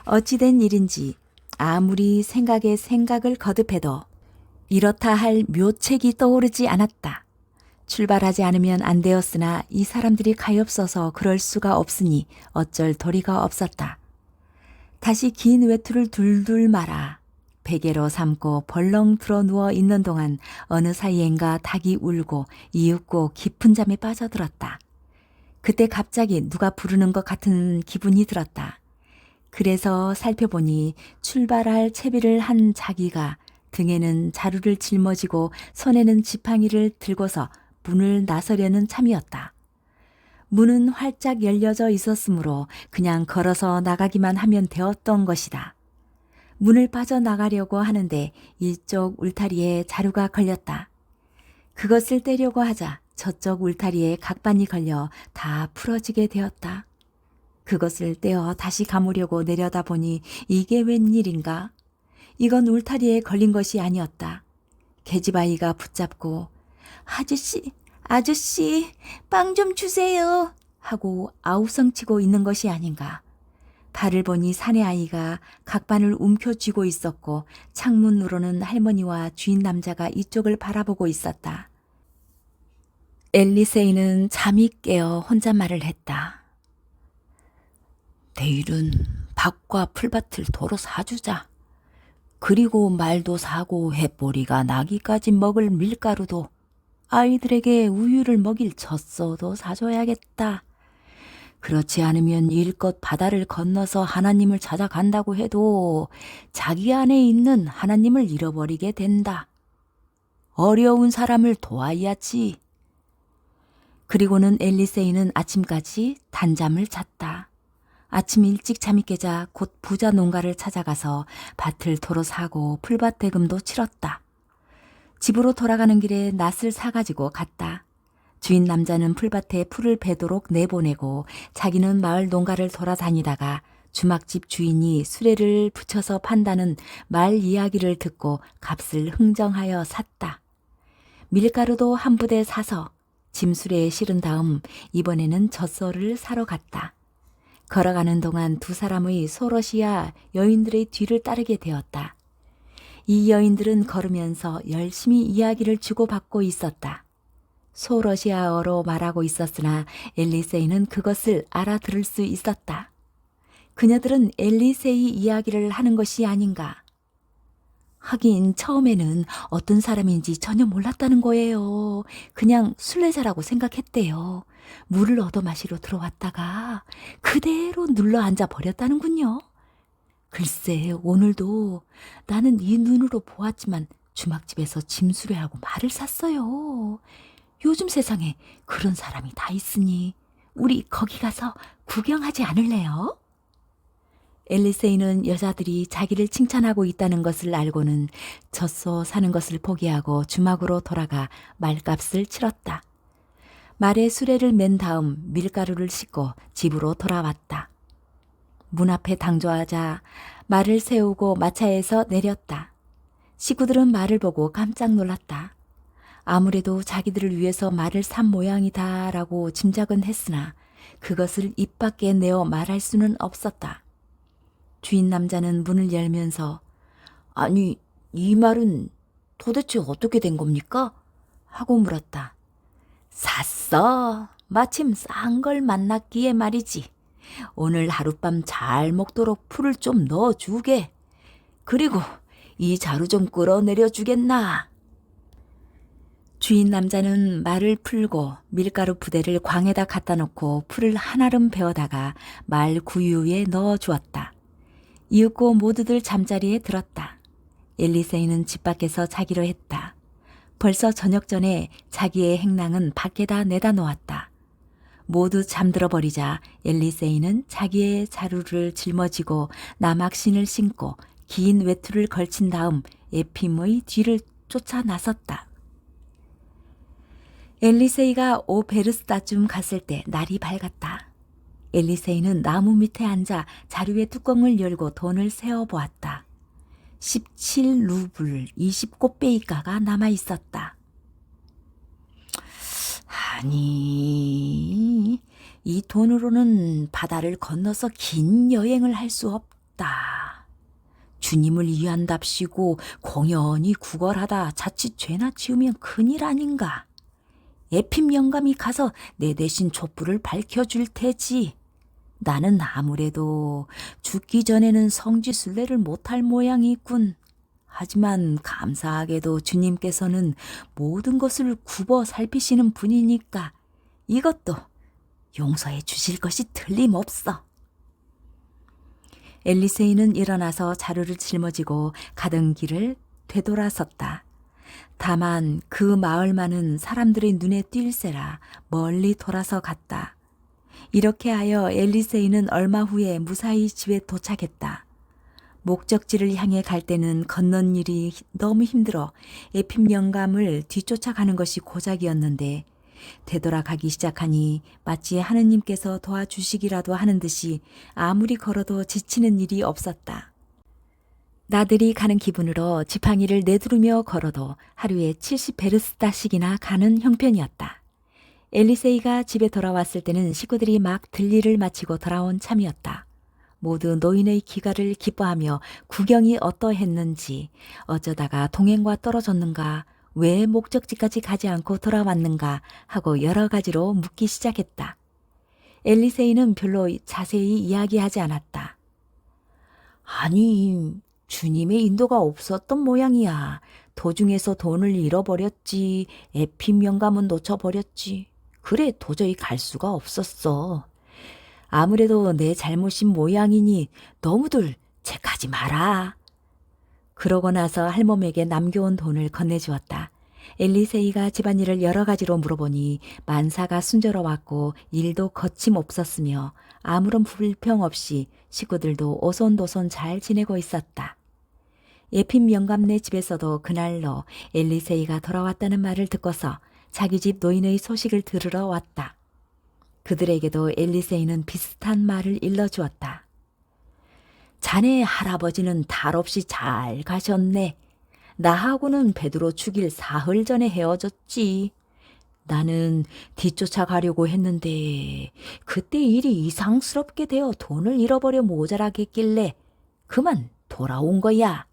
[SPEAKER 1] 어찌된 일인지 아무리 생각에 생각을 거듭해도 이렇다 할 묘책이 떠오르지 않았다. 출발하지 않으면 안 되었으나 이 사람들이 가엾어서 그럴 수가 없으니 어쩔 도리가 없었다. 다시 긴 외투를 둘둘 말아 베개로 삼고 벌렁 들어 누워 있는 동안 어느 사이엔가 닭이 울고 이윽고 깊은 잠에 빠져들었다. 그때 갑자기 누가 부르는 것 같은 기분이 들었다. 그래서 살펴보니 출발할 채비를 한 자기가 등에는 자루를 짊어지고 손에는 지팡이를 들고서 문을 나서려는 참이었다. 문은 활짝 열려져 있었으므로 그냥 걸어서 나가기만 하면 되었던 것이다. 문을 빠져나가려고 하는데 이쪽 울타리에 자루가 걸렸다. 그것을 떼려고 하자 저쪽 울타리에 각반이 걸려 다 풀어지게 되었다. 그것을 떼어 다시 감으려고 내려다보니 이게 웬일인가? 이건 울타리에 걸린 것이 아니었다. 계집아이가 붙잡고 아저씨, 빵 좀 주세요 하고 아우성치고 있는 것이 아닌가. 발을 보니 사내 아이가 각반을 움켜쥐고 있었고 창문으로는 할머니와 주인 남자가 이쪽을 바라보고 있었다. 엘리세이는 잠이 깨어 혼잣말을 했다. 내일은 밭과 풀밭을 도로 사주자. 그리고 말도 사고 햇보리가 나기까지 먹을 밀가루도 아이들에게 우유를 먹일 젖소도 사줘야겠다. 그렇지 않으면 일껏 바다를 건너서 하나님을 찾아간다고 해도 자기 안에 있는 하나님을 잃어버리게 된다. 어려운 사람을 도와야지. 그리고는 엘리세이는 아침까지 단잠을 잤다. 아침 일찍 잠이 깨자 곧 부자 농가를 찾아가서 밭을 도로 사고 풀밭 대금도 치렀다. 집으로 돌아가는 길에 낫을 사가지고 갔다. 주인 남자는 풀밭에 풀을 베도록 내보내고 자기는 마을 농가를 돌아다니다가 주막집 주인이 수레를 붙여서 판다는 말 이야기를 듣고 값을 흥정하여 샀다. 밀가루도 한 부대 사서 짐수레에 실은 다음 이번에는 젖소를 사러 갔다. 걸어가는 동안 두 사람의 소러시아 여인들의 뒤를 따르게 되었다. 이 여인들은 걸으면서 열심히 이야기를 주고받고 있었다. 소러시아어로 말하고 있었으나 엘리세이는 그것을 알아들을 수 있었다. 그녀들은 엘리세이 이야기를 하는 것이 아닌가. 하긴 처음에는 어떤 사람인지 전혀 몰랐다는 거예요. 그냥 순례자라고 생각했대요. 물을 얻어 마시러 들어왔다가 그대로 눌러 앉아 버렸다는군요. 글쎄 오늘도 나는 이 눈으로 보았지만 주막집에서 짐수레하고 말을 샀어요. 요즘 세상에 그런 사람이 다 있으니 우리 거기 가서 구경하지 않을래요? 엘리세이는 여자들이 자기를 칭찬하고 있다는 것을 알고는 젖소 사는 것을 포기하고 주막으로 돌아가 말값을 치렀다. 말에 수레를 맨 다음 밀가루를 싣고 집으로 돌아왔다. 문 앞에 당조하자 말을 세우고 마차에서 내렸다. 식구들은 말을 보고 깜짝 놀랐다. 아무래도 자기들을 위해서 말을 산 모양이다라고 짐작은 했으나 그것을 입 밖에 내어 말할 수는 없었다. 주인 남자는 문을 열면서 아니 이 말은 도대체 어떻게 된 겁니까? 하고 물었다. 샀어. 마침 싼 걸 만났기에 말이지. 오늘 하룻밤 잘 먹도록 풀을 좀 넣어주게. 그리고 이 자루 좀 끌어내려 주겠나? 주인 남자는 말을 풀고 밀가루 부대를 광에다 갖다 놓고 풀을 한아름 베어다가 말 구유에 넣어 주었다. 이윽고 모두들 잠자리에 들었다. 엘리세이는 집 밖에서 자기로 했다. 벌써 저녁 전에 자기의 행囊은 밖에다 내다 놓았다. 모두 잠들어 버리자 엘리세이는 자기의 자루를 짊어지고 나막신을 신고 긴 외투를 걸친 다음 에핌의 뒤를 쫓아 나섰다. 엘리세이가 오베르스다쯤 갔을 때 날이 밝았다. 엘리세이는 나무 밑에 앉아 자루의 뚜껑을 열고 돈을 세어보았다. 17루블 20꽃배이가가 남아 있었다. 아니, 이 돈으로는 바다를 건너서 긴 여행을 할 수 없다. 주님을 위한답시고 공연히 구걸하다 자칫 죄나 지으면 큰일 아닌가. 에핌 영감이 가서 내 대신 촛불을 밝혀줄 테지. 나는 아무래도 죽기 전에는 성지순례를 못할 모양이군. 하지만 감사하게도 주님께서는 모든 것을 굽어 살피시는 분이니까 이것도 용서해 주실 것이 틀림없어. 엘리세이는 일어나서 자루를 짊어지고 가던 길을 되돌아섰다. 다만 그 마을만은 사람들의 눈에 띌세라 멀리 돌아서 갔다. 이렇게 하여 엘리세이는 얼마 후에 무사히 집에 도착했다. 목적지를 향해 갈 때는 걷는 일이 너무 힘들어 에핌 영감을 뒤쫓아가는 것이 고작이었는데 되돌아가기 시작하니 마치 하느님께서 도와주시기라도 하는 듯이 아무리 걸어도 지치는 일이 없었다. 나들이 가는 기분으로 지팡이를 내두르며 걸어도 하루에 70베르스타씩이나 가는 형편이었다. 엘리세이가 집에 돌아왔을 때는 식구들이 막 들일을 마치고 돌아온 참이었다. 모두 노인의 귀가를 기뻐하며 구경이 어떠했는지, 어쩌다가 동행과 떨어졌는가, 왜 목적지까지 가지 않고 돌아왔는가 하고 여러 가지로 묻기 시작했다. 엘리세이는 별로 자세히 이야기하지 않았다. 아니, 주님의 인도가 없었던 모양이야. 도중에서 돈을 잃어버렸지, 에핌 영감은 놓쳐버렸지. 그래 도저히 갈 수가 없었어. 아무래도 내 잘못인 모양이니 너무들 책하지 마라. 그러고 나서 할멈에게 남겨온 돈을 건네주었다. 엘리세이가 집안일을 여러 가지로 물어보니 만사가 순조로웠고 일도 거침없었으며 아무런 불평 없이 식구들도 오손도손 잘 지내고 있었다. 에핌 영감네 집에서도 그날로 엘리세이가 돌아왔다는 말을 듣고서 자기 집 노인의 소식을 들으러 왔다. 그들에게도 엘리세이는 비슷한 말을 일러주었다. 자네 할아버지는 탈 없이 잘 가셨네. 나하고는 베드로 죽일 사흘 전에 헤어졌지. 나는 뒤쫓아가려고 했는데 그때 일이 이상스럽게 되어 돈을 잃어버려 모자라겠길래 그만 돌아온 거야.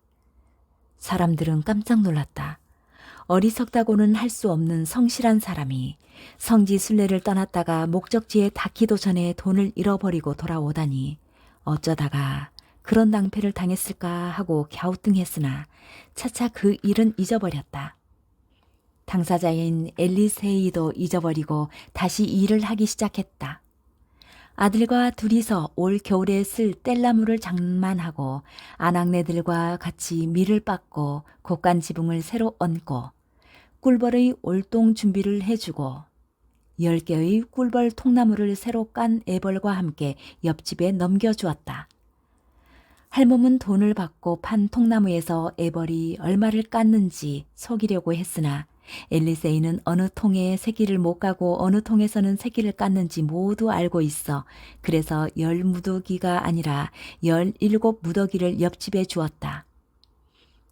[SPEAKER 1] 사람들은 깜짝 놀랐다. 어리석다고는 할 수 없는 성실한 사람이 성지 순례를 떠났다가 목적지에 닿기도 전에 돈을 잃어버리고 돌아오다니 어쩌다가 그런 낭패를 당했을까 하고 갸우뚱했으나 차차 그 일은 잊어버렸다. 당사자인 엘리세이도 잊어버리고 다시 일을 하기 시작했다. 아들과 둘이서 올 겨울에 쓸 뗄나무를 장만하고 아낙네들과 같이 밀을 빻고 곡간 지붕을 새로 얹고 꿀벌의 올동 준비를 해주고 10개의 꿀벌 통나무를 새로 깐 애벌과 함께 옆집에 넘겨주었다. 할멈은 돈을 받고 판 통나무에서 애벌이 얼마를 깠는지 속이려고 했으나 엘리세이는 어느 통에 새끼를 못 까고 어느 통에서는 새끼를 깠는지 모두 알고 있어 그래서 10무더기가 아니라 17무더기를 옆집에 주었다.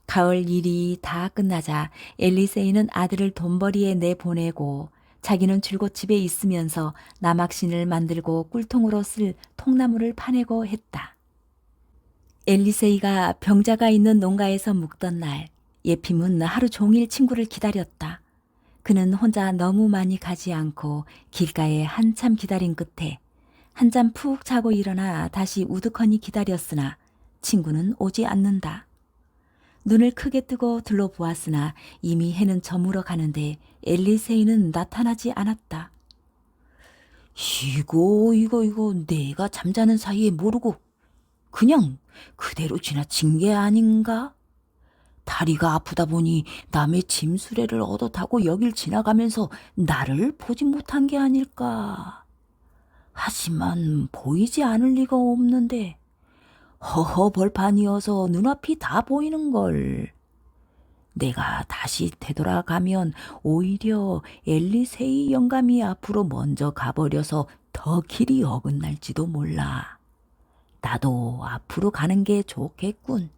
[SPEAKER 1] 가을 일이 다 끝나자 엘리세이는 아들을 돈벌이에 내보내고 자기는 줄곧 집에 있으면서 나막신을 만들고 꿀통으로 쓸 통나무를 파내고 했다. 엘리세이가 병자가 있는 농가에서 묵던 날 예핌은 하루 종일 친구를 기다렸다. 그는 혼자 너무 많이 가지 않고 길가에 한참 기다린 끝에 한잠 푹 자고 일어나 다시 우두커니 기다렸으나 친구는 오지 않는다. 눈을 크게 뜨고 둘러보았으나 이미 해는 저물어 가는데 엘리세이는 나타나지 않았다. 이거 내가 잠자는 사이에 모르고 그냥 그대로 지나친 게 아닌가? 다리가 아프다 보니 남의 짐수레를 얻어 타고 여길 지나가면서 나를 보지 못한 게 아닐까? 하지만 보이지 않을 리가 없는데 허허벌판이어서 눈앞이 다 보이는걸. 내가 다시 되돌아가면 오히려 엘리세이 영감이 앞으로 먼저 가버려서 더 길이 어긋날지도 몰라. 나도 앞으로 가는 게 좋겠군.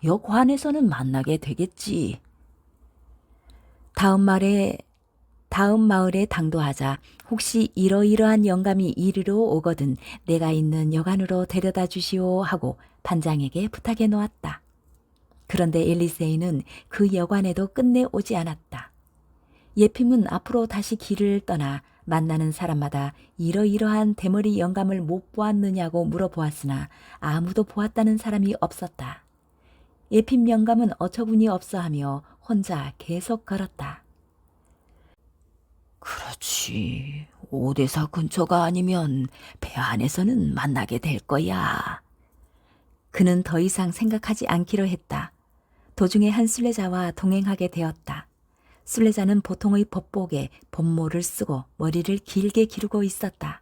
[SPEAKER 1] 역관에서는 만나게 되겠지. 다음 마을에 당도하자 혹시 이러이러한 영감이 이리로 오거든 내가 있는 여관으로 데려다 주시오 하고 반장에게 부탁해 놓았다. 그런데 엘리세이는 그 여관에도 끝내 오지 않았다. 예핌은 앞으로 다시 길을 떠나 만나는 사람마다 이러이러한 대머리 영감을 못 보았느냐고 물어보았으나 아무도 보았다는 사람이 없었다. 예핌 영감은 어처구니 없어하며 혼자 계속 걸었다. 그렇지. 오대사 근처가 아니면 배 안에서는 만나게 될 거야. 그는 더 이상 생각하지 않기로 했다. 도중에 한 순례자와 동행하게 되었다. 순례자는 보통의 법복에 법모를 쓰고 머리를 길게 기르고 있었다.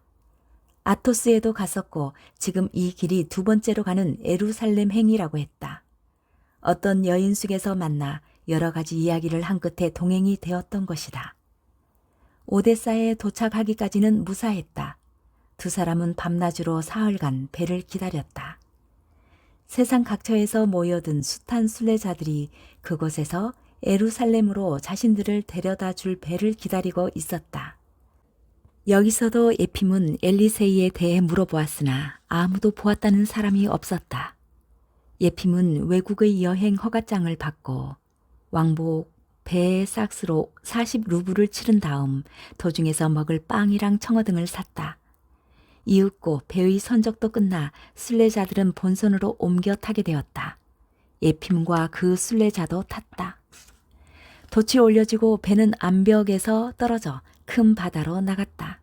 [SPEAKER 1] 아토스에도 갔었고 지금 이 길이 두 번째로 가는 예루살렘 행이라고 했다. 어떤 여인 속에서 만나 여러 가지 이야기를 한 끝에 동행이 되었던 것이다. 오데사에 도착하기까지는 무사했다. 두 사람은 밤낮으로 사흘간 배를 기다렸다. 세상 각처에서 모여든 숱한 순례자들이 그곳에서 예루살렘으로 자신들을 데려다 줄 배를 기다리고 있었다. 여기서도 예핌은 엘리세이에 대해 물어보았으나 아무도 보았다는 사람이 없었다. 예핌은 외국의 여행 허가장을 받고 왕복 배의 싹스로 40루블을 치른 다음 도중에서 먹을 빵이랑 청어 등을 샀다. 이윽고 배의 선적도 끝나 순례자들은 본선으로 옮겨 타게 되었다. 예핌과 그 순례자도 탔다. 돛이 올려지고 배는 암벽에서 떨어져 큰 바다로 나갔다.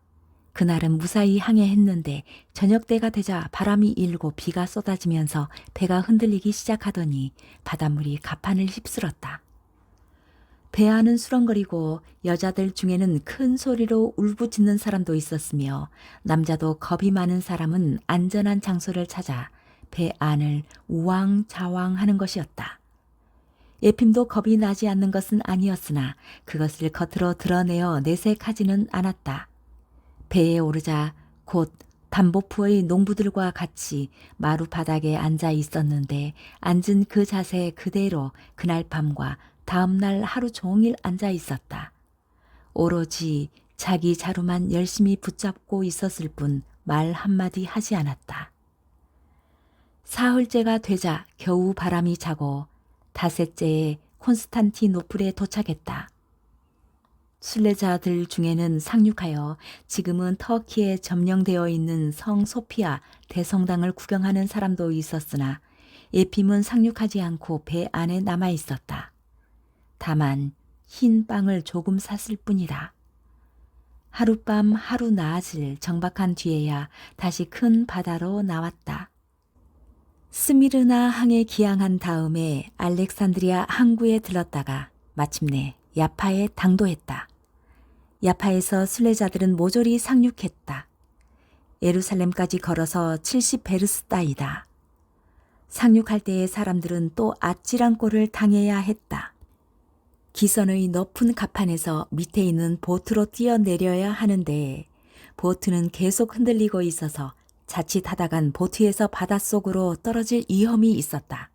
[SPEAKER 1] 그날은 무사히 항해했는데 저녁 때가 되자 바람이 일고 비가 쏟아지면서 배가 흔들리기 시작하더니 바닷물이 갑판을 휩쓸었다. 배 안은 수렁거리고 여자들 중에는 큰 소리로 울부짖는 사람도 있었으며 남자도 겁이 많은 사람은 안전한 장소를 찾아 배 안을 우왕좌왕하는 것이었다. 예핌도 겁이 나지 않는 것은 아니었으나 그것을 겉으로 드러내어 내색하지는 않았다. 배에 오르자 곧 담보푸의 농부들과 같이 마루 바닥에 앉아 있었는데 앉은 그 자세 그대로 그날 밤과 다음 날 하루 종일 앉아 있었다. 오로지 자기 자루만 열심히 붙잡고 있었을 뿐 말 한마디 하지 않았다. 사흘째가 되자 겨우 바람이 자고 닷새째에 콘스탄티노플에 도착했다. 순례자들 중에는 상륙하여 지금은 터키에 점령되어 있는 성 소피아 대성당을 구경하는 사람도 있었으나 예핌은 상륙하지 않고 배 안에 남아 있었다. 다만 흰 빵을 조금 샀을 뿐이다. 하룻밤 하루낮을 정박한 뒤에야 다시 큰 바다로 나왔다. 스미르나 항에 기항한 다음에 알렉산드리아 항구에 들렀다가 마침내 야파에 당도했다. 야파에서 순례자들은 모조리 상륙했다. 예루살렘까지 걸어서 70베르스다이다. 상륙할 때의 사람들은 또 아찔한 꼴을 당해야 했다. 기선의 높은 갑판에서 밑에 있는 보트로 뛰어내려야 하는데 보트는 계속 흔들리고 있어서 자칫하다간 보트에서 바닷속으로 떨어질 위험이 있었다.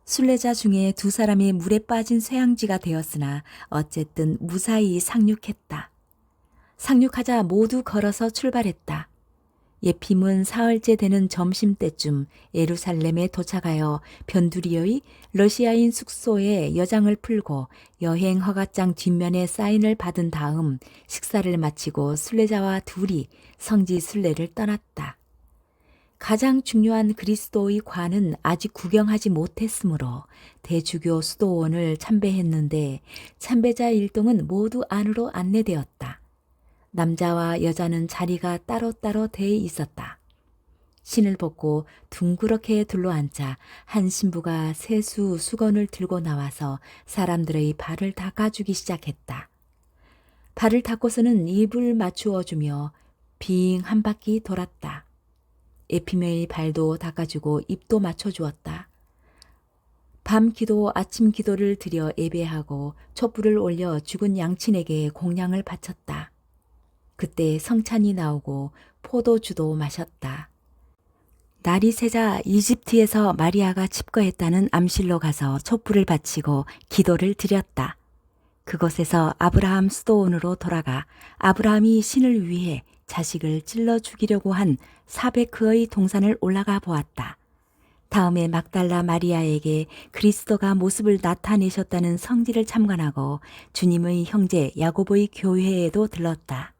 [SPEAKER 1] 순례자 중에 두 사람이 물에 빠진 쇠항지가 되었으나 어쨌든 무사히 상륙했다. 상륙하자 모두 걸어서 출발했다. 예핌은 사흘째 되는 점심때쯤 예루살렘에 도착하여 변두리의 러시아인 숙소에 여장을 풀고 여행 허가장 뒷면에 사인을 받은 다음 식사를 마치고 순례자와 둘이 성지 순례를 떠났다. 가장 중요한 그리스도의 관은 아직 구경하지 못했으므로 대주교 수도원을 참배했는데 참배자 일동은 모두 안으로 안내되었다. 남자와 여자는 자리가 따로따로 돼 있었다. 신을 벗고 둥그렇게 둘러앉자 한 신부가 세수 수건을 들고 나와서 사람들의 발을 닦아주기 시작했다. 발을 닦고서는 입을 맞추어주며 빙 한 바퀴 돌았다. 에핌의 발도 닦아주고 입도 맞춰주었다. 밤 기도 아침 기도를 드려 예배하고 촛불을 올려 죽은 양친에게 공양을 바쳤다. 그때 성찬이 나오고 포도주도 마셨다. 날이 새자 이집트에서 마리아가 칩거했다는 암실로 가서 촛불을 바치고 기도를 드렸다. 그곳에서 아브라함 수도원으로 돌아가 아브라함이 신을 위해 자식을 찔러 죽이려고 한 사베크의 동산을 올라가 보았다. 다음에 막달라 마리아에게 그리스도가 모습을 나타내셨다는 성지를 참관하고 주님의 형제 야고보의 교회에도 들렀다.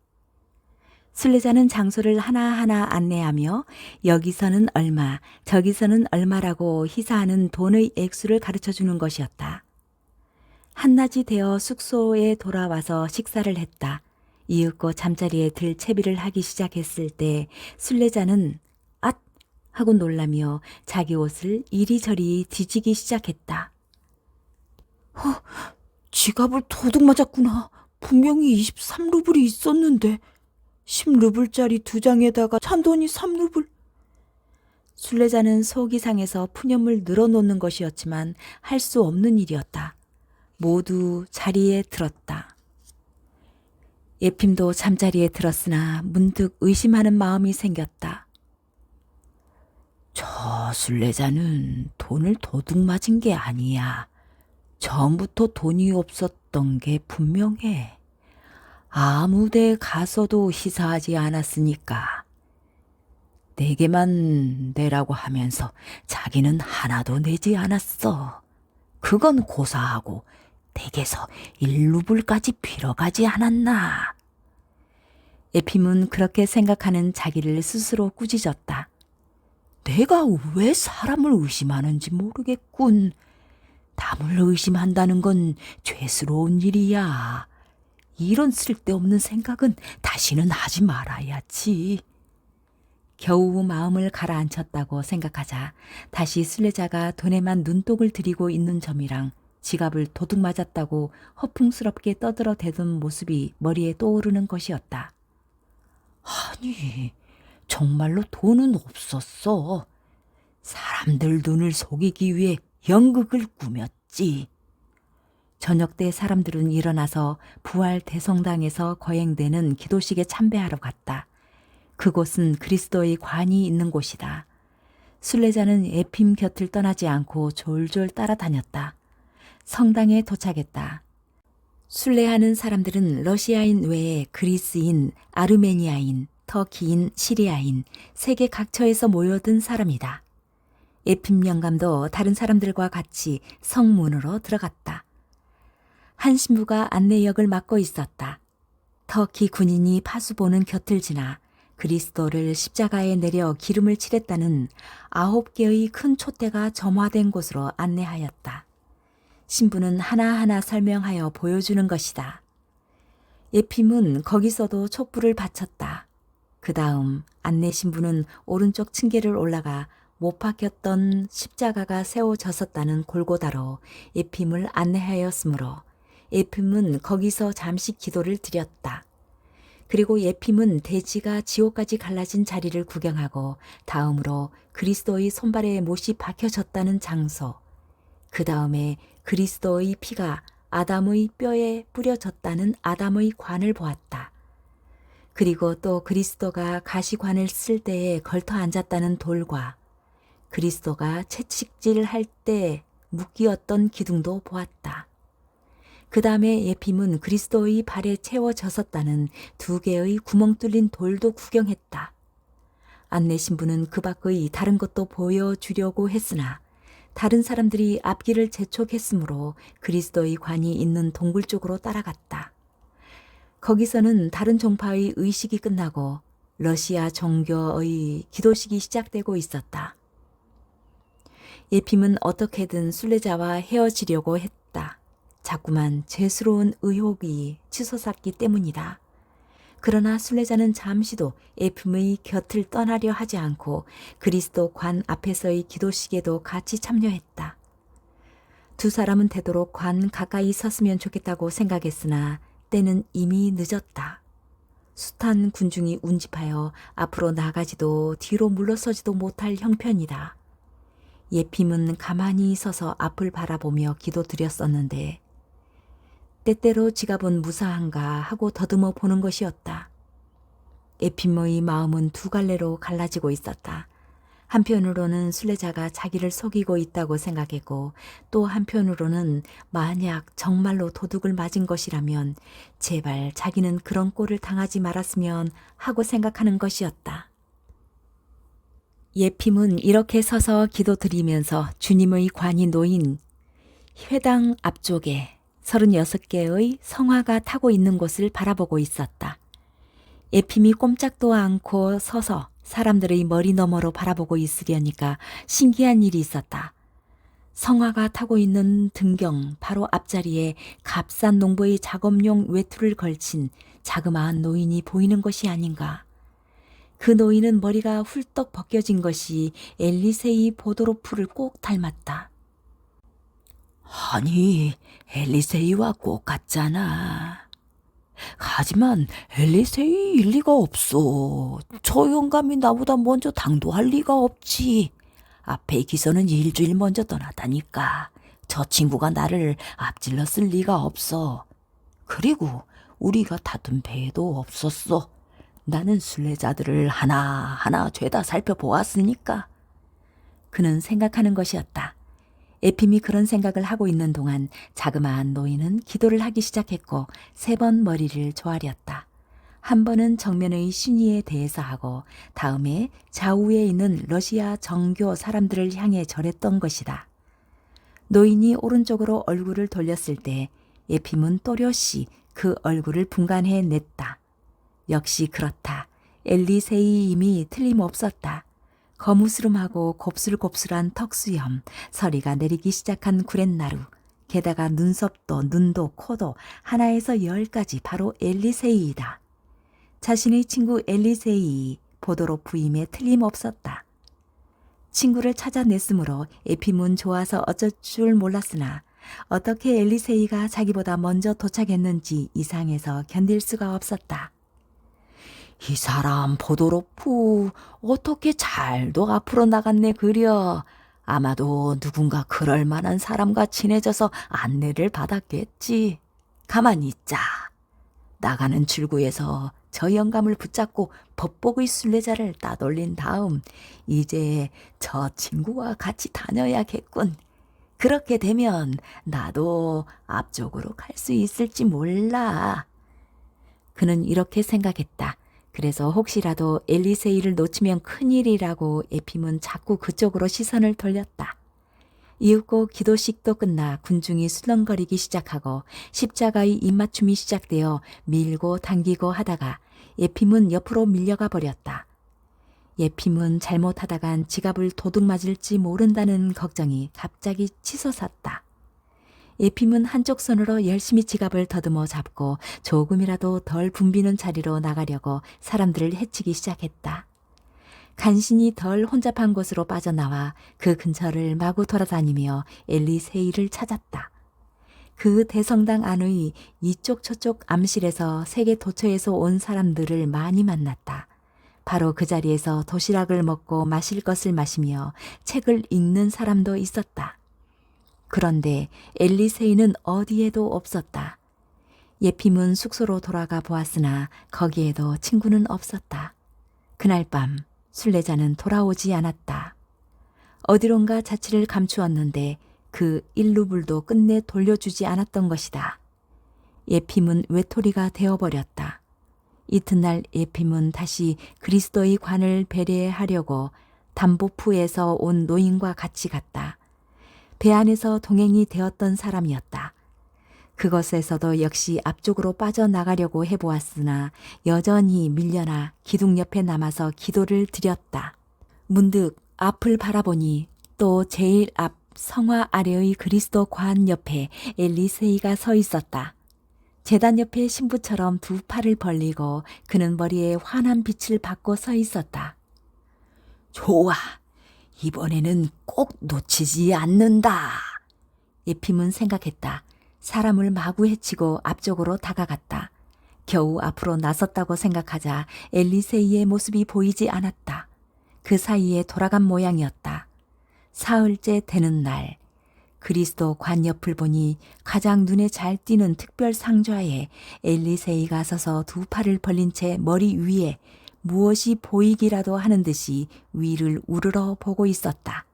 [SPEAKER 1] 순례자는 장소를 하나하나 안내하며 여기서는 얼마, 저기서는 얼마라고 희사하는 돈의 액수를 가르쳐주는 것이었다. 한낮이 되어 숙소에 돌아와서 식사를 했다. 이윽고 잠자리에 들 채비를 하기 시작했을 때 순례자는 앗! 하고 놀라며 자기 옷을 이리저리 뒤지기 시작했다. 지갑을 도둑 맞았구나. 분명히 23루블이 있었는데 10루블짜리 2장에다가 찬돈이 3루블. 순례자는 속이 상해서 푸념을 늘어놓는 것이었지만 할 수 없는 일이었다. 모두 자리에 들었다. 예핌도 잠자리에 들었으나 문득 의심하는 마음이 생겼다. 저 순례자는 돈을 도둑 맞은 게 아니야. 처음부터 돈이 없었던 게 분명해. 아무 데 가서도 희사하지 않았으니까. 내게만 내라고 하면서 자기는 하나도 내지 않았어. 그건 고사하고 댁에서 1루블까지 빌어가지 않았나. 에핌은 그렇게 생각하는 자기를 스스로 꾸짖었다. 내가 왜 사람을 의심하는지 모르겠군. 남을 의심한다는 건 죄스러운 일이야. 이런 쓸데없는 생각은 다시는 하지 말아야지. 겨우 마음을 가라앉혔다고 생각하자 다시 순례자가 돈에만 눈독을 들이고 있는 점이랑 지갑을 도둑 맞았다고 허풍스럽게 떠들어대던 모습이 머리에 떠오르는 것이었다. 아니, 정말로 돈은 없었어. 사람들 눈을 속이기 위해 연극을 꾸몄지. 저녁 때 사람들은 일어나서 부활 대성당에서 거행되는 기도식에 참배하러 갔다. 그곳은 그리스도의 관이 있는 곳이다. 순례자는 에핌 곁을 떠나지 않고 졸졸 따라다녔다. 성당에 도착했다. 순례하는 사람들은 러시아인 외에 그리스인, 아르메니아인, 터키인, 시리아인, 세계 각처에서 모여든 사람이다. 에핌 영감도 다른 사람들과 같이 성문으로 들어갔다. 한 신부가 안내역을 맡고 있었다. 터키 군인이 파수보는 곁을 지나 그리스도를 십자가에 내려 기름을 칠했다는 9개의 큰 촛대가 점화된 곳으로 안내하였다. 신부는 하나하나 설명하여 보여주는 것이다. 에핌은 거기서도 촛불을 바쳤다. 그 다음 안내 신부는 오른쪽 층계를 올라가 못 박혔던 십자가가 세워졌었다는 골고다로 에핌을 안내하였으므로 에핌은 거기서 잠시 기도를 드렸다. 그리고 에핌은 대지가 지옥까지 갈라진 자리를 구경하고 다음으로 그리스도의 손발에 못이 박혀졌다는 장소, 그 다음에 그리스도의 피가 아담의 뼈에 뿌려졌다는 아담의 관을 보았다. 그리고 또 그리스도가 가시관을 쓸 때에 걸터 앉았다는 돌과 그리스도가 채찍질 할 때 묶이었던 기둥도 보았다. 그 다음에 에핌은 그리스도의 발에 채워졌었다는 2개의 구멍 뚫린 돌도 구경했다. 안내 신부는 그 밖의 다른 것도 보여주려고 했으나 다른 사람들이 앞길을 재촉했으므로 그리스도의 관이 있는 동굴 쪽으로 따라갔다. 거기서는 다른 종파의 의식이 끝나고
[SPEAKER 2] 러시아 종교의 기도식이 시작되고 있었다. 예핌은 어떻게든 순례자와 헤어지려고 했다. 자꾸만 죄스러운 의혹이 치솟았기 때문이다. 그러나 순례자는 잠시도 예핌의 곁을 떠나려 하지 않고 그리스도 관 앞에서의 기도식에도 같이 참여했다. 두 사람은 되도록 관 가까이 섰으면 좋겠다고 생각했으나 때는 이미 늦었다. 숱한 군중이 운집하여 앞으로 나가지도 뒤로 물러서지도 못할 형편이다. 예핌은 가만히 서서 앞을 바라보며 기도드렸었는데 때때로 지갑은 무사한가 하고 더듬어 보는 것이었다. 예핌의 마음은 두 갈래로 갈라지고 있었다. 한편으로는 순례자가 자기를 속이고 있다고 생각했고 또 한편으로는 만약 정말로 도둑을 맞은 것이라면 제발 자기는 그런 꼴을 당하지 말았으면 하고 생각하는 것이었다. 예핌은 이렇게 서서 기도드리면서 주님의 관이 놓인 회당 앞쪽에 36개의 성화가 타고 있는 곳을 바라보고 있었다. 예핌이 꼼짝도 않고 서서 사람들의 머리 너머로 바라보고 있으려니까 신기한 일이 있었다. 성화가 타고 있는 등경 바로 앞자리에 값싼 농부의 작업용 외투를 걸친 자그마한 노인이 보이는 것이 아닌가. 그 노인은 머리가 훌떡 벗겨진 것이 엘리세이 보도로프를 꼭 닮았다. 아니, 엘리세이와 꼭 같잖아. 하지만 엘리세이일 리가 없어. 저 영감이 나보다 먼저 당도할 리가 없지. 앞에 기선은 일주일 먼저 떠나다니까. 저 친구가 나를 앞질렀을 리가 없어. 그리고 우리가 다툰 배도 없었어. 나는 순례자들을 하나하나 죄다 살펴보았으니까. 그는 생각하는 것이었다. 예핌이 그런 생각을 하고 있는 동안 자그마한 노인은 기도를 하기 시작했고 3번 머리를 조아렸다. 한 번은 정면의 신의에 대해서 하고 다음에 좌우에 있는 러시아 정교 사람들을 향해 절했던 것이다. 노인이 오른쪽으로 얼굴을 돌렸을 때 예핌은 또렷이 그 얼굴을 분간해 냈다. 역시 그렇다. 엘리세이임이 틀림없었다. 거무스름하고 곱슬곱슬한 턱수염, 서리가 내리기 시작한 구렛나루, 게다가 눈썹도 눈도 코도 하나에서 10까지 바로 엘리세이이다. 자신의 친구 엘리세이, 보도로프임에 틀림없었다. 친구를 찾아냈으므로 예핌은 좋아서 어쩔 줄 몰랐으나 어떻게 엘리세이가 자기보다 먼저 도착했는지 이상해서 견딜 수가 없었다. 이 사람 보도로프 어떻게 잘도 앞으로 나갔네 그려. 아마도 누군가 그럴 만한 사람과 친해져서 안내를 받았겠지. 가만히 있자. 나가는 출구에서 저 영감을 붙잡고 법복의 순례자를 따돌린 다음 이제 저 친구와 같이 다녀야겠군. 그렇게 되면 나도 앞쪽으로 갈 수 있을지 몰라. 그는 이렇게 생각했다. 그래서 혹시라도 엘리세이를 놓치면 큰일이라고 예핌은 자꾸 그쪽으로 시선을 돌렸다. 이윽고 기도식도 끝나 군중이 술렁거리기 시작하고 십자가의 입맞춤이 시작되어 밀고 당기고 하다가 예핌은 옆으로 밀려가 버렸다. 예핌은 잘못하다간 지갑을 도둑 맞을지 모른다는 걱정이 갑자기 치솟았다. 예핌은 한쪽 손으로 열심히 지갑을 더듬어 잡고 조금이라도 덜 붐비는 자리로 나가려고 사람들을 해치기 시작했다. 간신히 덜 혼잡한 곳으로 빠져나와 그 근처를 마구 돌아다니며 엘리세이를 찾았다. 그 대성당 안의 이쪽 저쪽 암실에서 세계 도처에서 온 사람들을 많이 만났다. 바로 그 자리에서 도시락을 먹고 마실 것을 마시며 책을 읽는 사람도 있었다. 그런데 엘리세이는 어디에도 없었다. 예핌은 숙소로 돌아가 보았으나 거기에도 친구는 없었다. 그날 밤 순례자는 돌아오지 않았다. 어디론가 자취를 감추었는데 그 일루불도 끝내 돌려주지 않았던 것이다. 예핌은 외톨이가 되어버렸다. 이튿날 예핌은 다시 그리스도의 관을 배례하려고 담보푸에서 온 노인과 같이 갔다. 배 안에서 동행이 되었던 사람이었다.
[SPEAKER 1] 그것에서도 역시 앞쪽으로 빠져나가려고 해보았으나 여전히 밀려나 기둥 옆에 남아서 기도를 드렸다. 문득 앞을 바라보니 또 제일 앞 성화 아래의 그리스도 관 옆에 엘리세이가 서 있었다. 제단 옆에 신부처럼 두 팔을 벌리고 그는 머리에 환한 빛을 받고 서 있었다. 좋아, 이번에는 꼭 놓치지 않는다. 예핌은 생각했다. 사람을 마구 해치고 앞쪽으로 다가갔다. 겨우 앞으로 나섰다고 생각하자 엘리세이의 모습이 보이지 않았다. 그 사이에 돌아간 모양이었다. 사흘째 되는 날, 그리스도 관 옆을 보니 가장 눈에 잘 띄는 특별 상좌에 엘리세이가 서서 두 팔을 벌린 채 머리 위에 무엇이 보이기라도 하는 듯이 위를 우러러 보고 있었다.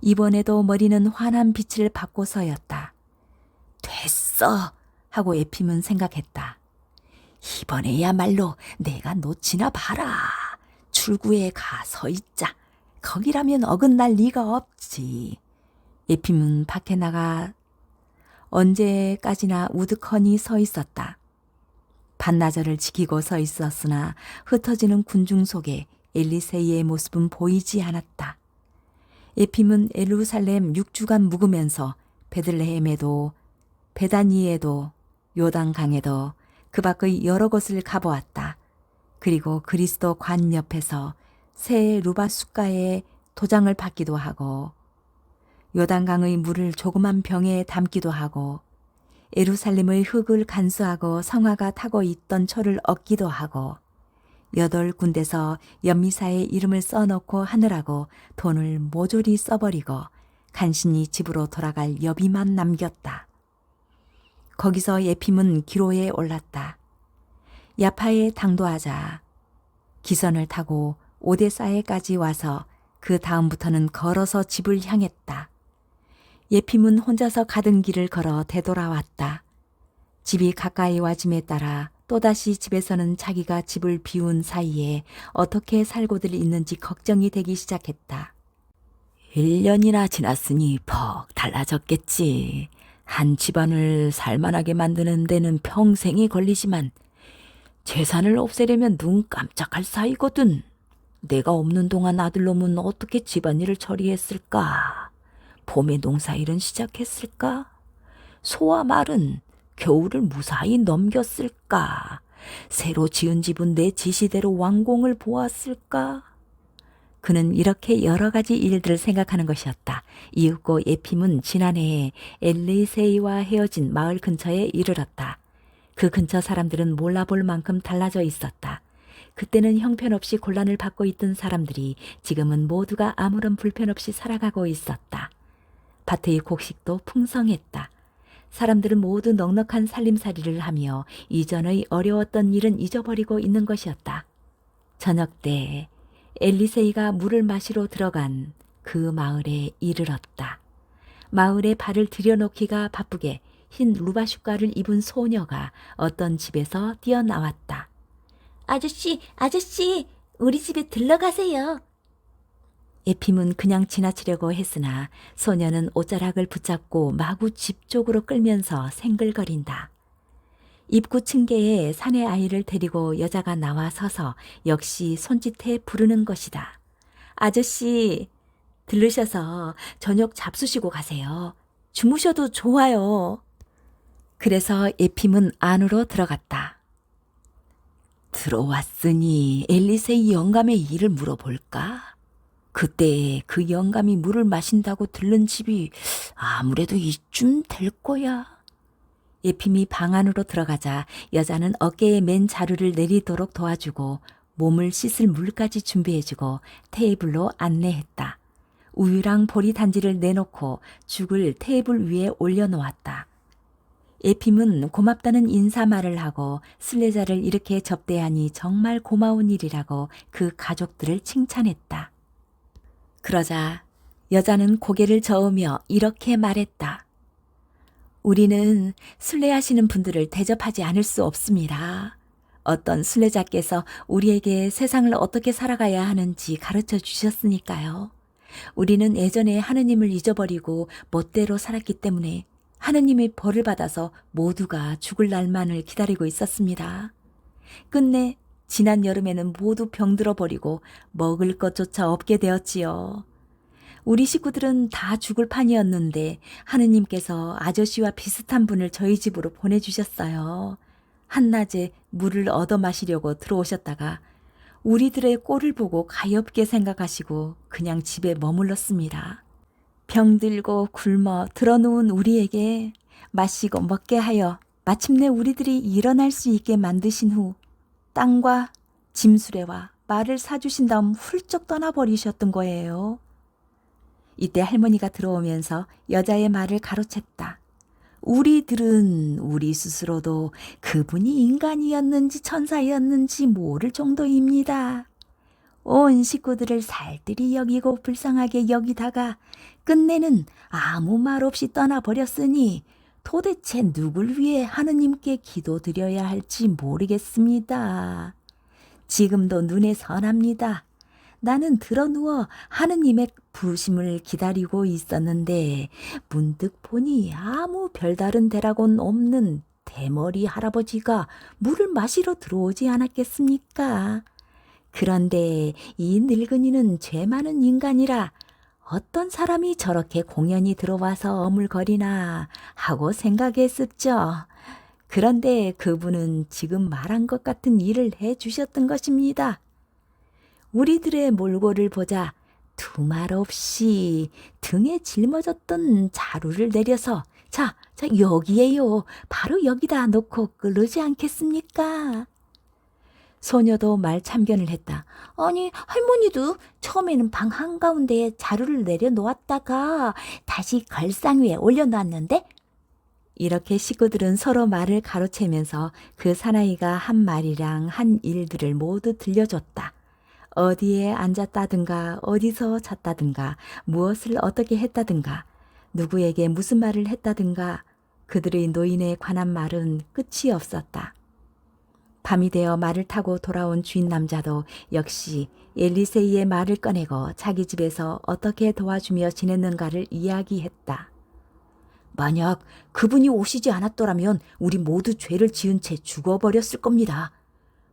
[SPEAKER 1] 이번에도 머리는 환한 빛을 받고서였다. 됐어! 하고 에핌은 생각했다. 이번에야말로 내가 놓치나 봐라. 출구에 가 서 있자. 거기라면 어긋날 리가 없지. 에핌은 밖에 나가 언제까지나 우두커니 서 있었다. 반나절을 지키고 서 있었으나 흩어지는 군중 속에 엘리세이의 모습은 보이지 않았다. 에핌은 예루살렘 6주간 묵으면서 베들레헴에도 베다니에도 요단강에도 그 밖의 여러 곳을 가보았다. 그리고 그리스도 관 옆에서 새 루바숫가에 도장을 받기도 하고 요단강의 물을 조그만 병에 담기도 하고 예루살렘의 흙을 간수하고 성화가 타고 있던 초를 얻기도 하고 8군데서 연미사의 이름을 써놓고 하느라고 돈을 모조리 써버리고 간신히 집으로 돌아갈 여비만 남겼다. 거기서 예핌은 기로에 올랐다. 야파에 당도하자 기선을 타고 오데사에까지 와서 그 다음부터는 걸어서 집을 향했다. 예핌은 혼자서 가던 길을 걸어 되돌아왔다. 집이 가까이 와짐에 따라 또다시 집에서는 자기가 집을 비운 사이에 어떻게 살고들 있는지 걱정이 되기 시작했다. 1년이나 지났으니 퍽 달라졌겠지. 한 집안을 살만하게 만드는 데는 평생이 걸리지만 재산을 없애려면 눈 깜짝할 사이거든. 내가 없는 동안 아들놈은 어떻게 집안일을 처리했을까? 봄에 농사일은 시작했을까? 소와 말은 겨울을 무사히 넘겼을까? 새로 지은 집은 내 지시대로 완공을 보았을까? 그는 이렇게 여러 가지 일들을 생각하는 것이었다. 이윽고 예핌은 지난해에 엘리세이와 헤어진 마을 근처에 이르렀다. 그 근처 사람들은 몰라볼 만큼 달라져 있었다. 그때는 형편없이 곤란을 받고 있던 사람들이 지금은 모두가 아무런 불편 없이 살아가고 있었다. 밭의 곡식도 풍성했다. 사람들은 모두 넉넉한 살림살이를 하며 이전의 어려웠던 일은 잊어버리고 있는 것이었다. 저녁 때 엘리세이가 물을 마시러 들어간 그 마을에 이르렀다. 마을에 발을 들여놓기가 바쁘게 흰 루바슈가를 입은 소녀가 어떤 집에서 뛰어나왔다. 아저씨, 아저씨, 우리 집에 들러가세요. 예핌은 그냥 지나치려고 했으나 소녀는 옷자락을 붙잡고 마구 집 쪽으로 끌면서 생글거린다. 입구 층계에 사내 아이를 데리고 여자가 나와 서서 역시 손짓해 부르는 것이다. 아저씨, 들르셔서 저녁 잡수시고 가세요. 주무셔도 좋아요. 그래서 예핌은 안으로 들어갔다. 들어왔으니 엘리세이 영감의 일을 물어볼까? 그때 그 영감이 물을 마신다고 들른 집이 아무래도 이쯤 될 거야. 예핌이 방 안으로 들어가자 여자는 어깨에 맨 자루를 내리도록 도와주고 몸을 씻을 물까지 준비해주고 테이블로 안내했다. 우유랑 보리 단지를 내놓고 죽을 테이블 위에 올려놓았다. 예핌은 고맙다는 인사말을 하고 순례자를 이렇게 접대하니 정말 고마운 일이라고 그 가족들을 칭찬했다. 그러자 여자는 고개를 저으며 이렇게 말했다. 우리는 순례하시는 분들을 대접하지 않을 수 없습니다. 어떤 순례자께서 우리에게 세상을 어떻게 살아가야 하는지 가르쳐 주셨으니까요. 우리는 예전에 하느님을 잊어버리고 멋대로 살았기 때문에 하느님의 벌을 받아서 모두가 죽을 날만을 기다리고 있었습니다. 끝내 지난 여름에는 모두 병들어 버리고 먹을 것조차 없게 되었지요. 우리 식구들은 다 죽을 판이었는데 하느님께서 아저씨와 비슷한 분을 저희 집으로 보내주셨어요. 한낮에 물을 얻어 마시려고 들어오셨다가 우리들의 꼴을 보고 가엾게 생각하시고 그냥 집에 머물렀습니다. 병들고 굶어 드러누운 우리에게 마시고 먹게 하여 마침내 우리들이 일어날 수 있게 만드신 후 땅과 짐수레와 말을 사주신 다음 훌쩍 떠나버리셨던 거예요. 이때 할머니가 들어오면서 여자의 말을 가로챘다. 우리들은 우리 스스로도 그분이 인간이었는지 천사였는지 모를 정도입니다. 온 식구들을 살뜰히 여기고 불쌍하게 여기다가 끝내는 아무 말 없이 떠나버렸으니 도대체 누굴 위해 하느님께 기도드려야 할지 모르겠습니다. 지금도 눈에 선합니다. 나는 드러누워 하느님의 부심을 기다리고 있었는데 문득 보니 아무 별다른 대라곤 없는 대머리 할아버지가 물을 마시러 들어오지 않았겠습니까? 그런데 이 늙은이는 죄 많은 인간이라 어떤 사람이 저렇게 공연히 들어와서 어물거리나 하고 생각했었죠. 그런데 그분은 지금 말한 것 같은 일을 해 주셨던 것입니다. 우리들의 몰골을 보자 두 말 없이 등에 짊어졌던 자루를 내려서 자 여기에요. 바로 여기다 놓고 끓으지 않겠습니까? 소녀도 말 참견을 했다. 아니 할머니도 처음에는 방 한가운데에 자루를 내려놓았다가 다시 걸상 위에 올려놨는데? 이렇게 식구들은 서로 말을 가로채면서 그 사나이가 한 말이랑 한 일들을 모두 들려줬다. 어디에 앉았다든가 어디서 잤다든가 무엇을 어떻게 했다든가 누구에게 무슨 말을 했다든가 그들의 노인에 관한 말은 끝이 없었다. 밤이 되어 말을 타고 돌아온 주인 남자도 역시 엘리세이의 말을 꺼내고 자기 집에서 어떻게 도와주며 지냈는가를 이야기했다. 만약 그분이 오시지 않았더라면 우리 모두 죄를 지은 채 죽어버렸을 겁니다.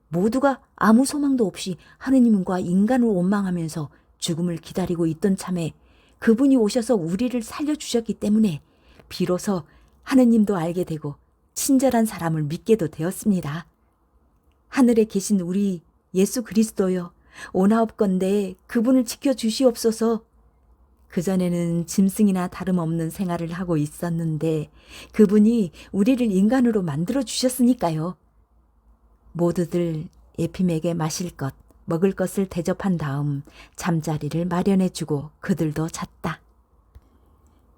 [SPEAKER 1] 모두가 아무 소망도 없이 하느님과 인간을 원망하면서 죽음을 기다리고 있던 참에 그분이 오셔서 우리를 살려주셨기 때문에 비로소 하느님도 알게 되고 친절한 사람을 믿게도 되었습니다. 하늘에 계신 우리 예수 그리스도여, 오나옵건대 그분을 지켜주시옵소서. 그전에는 짐승이나 다름없는 생활을 하고 있었는데 그분이 우리를 인간으로 만들어 주셨으니까요. 모두들 에핌에게 마실 것, 먹을 것을 대접한 다음 잠자리를 마련해주고 그들도 잤다.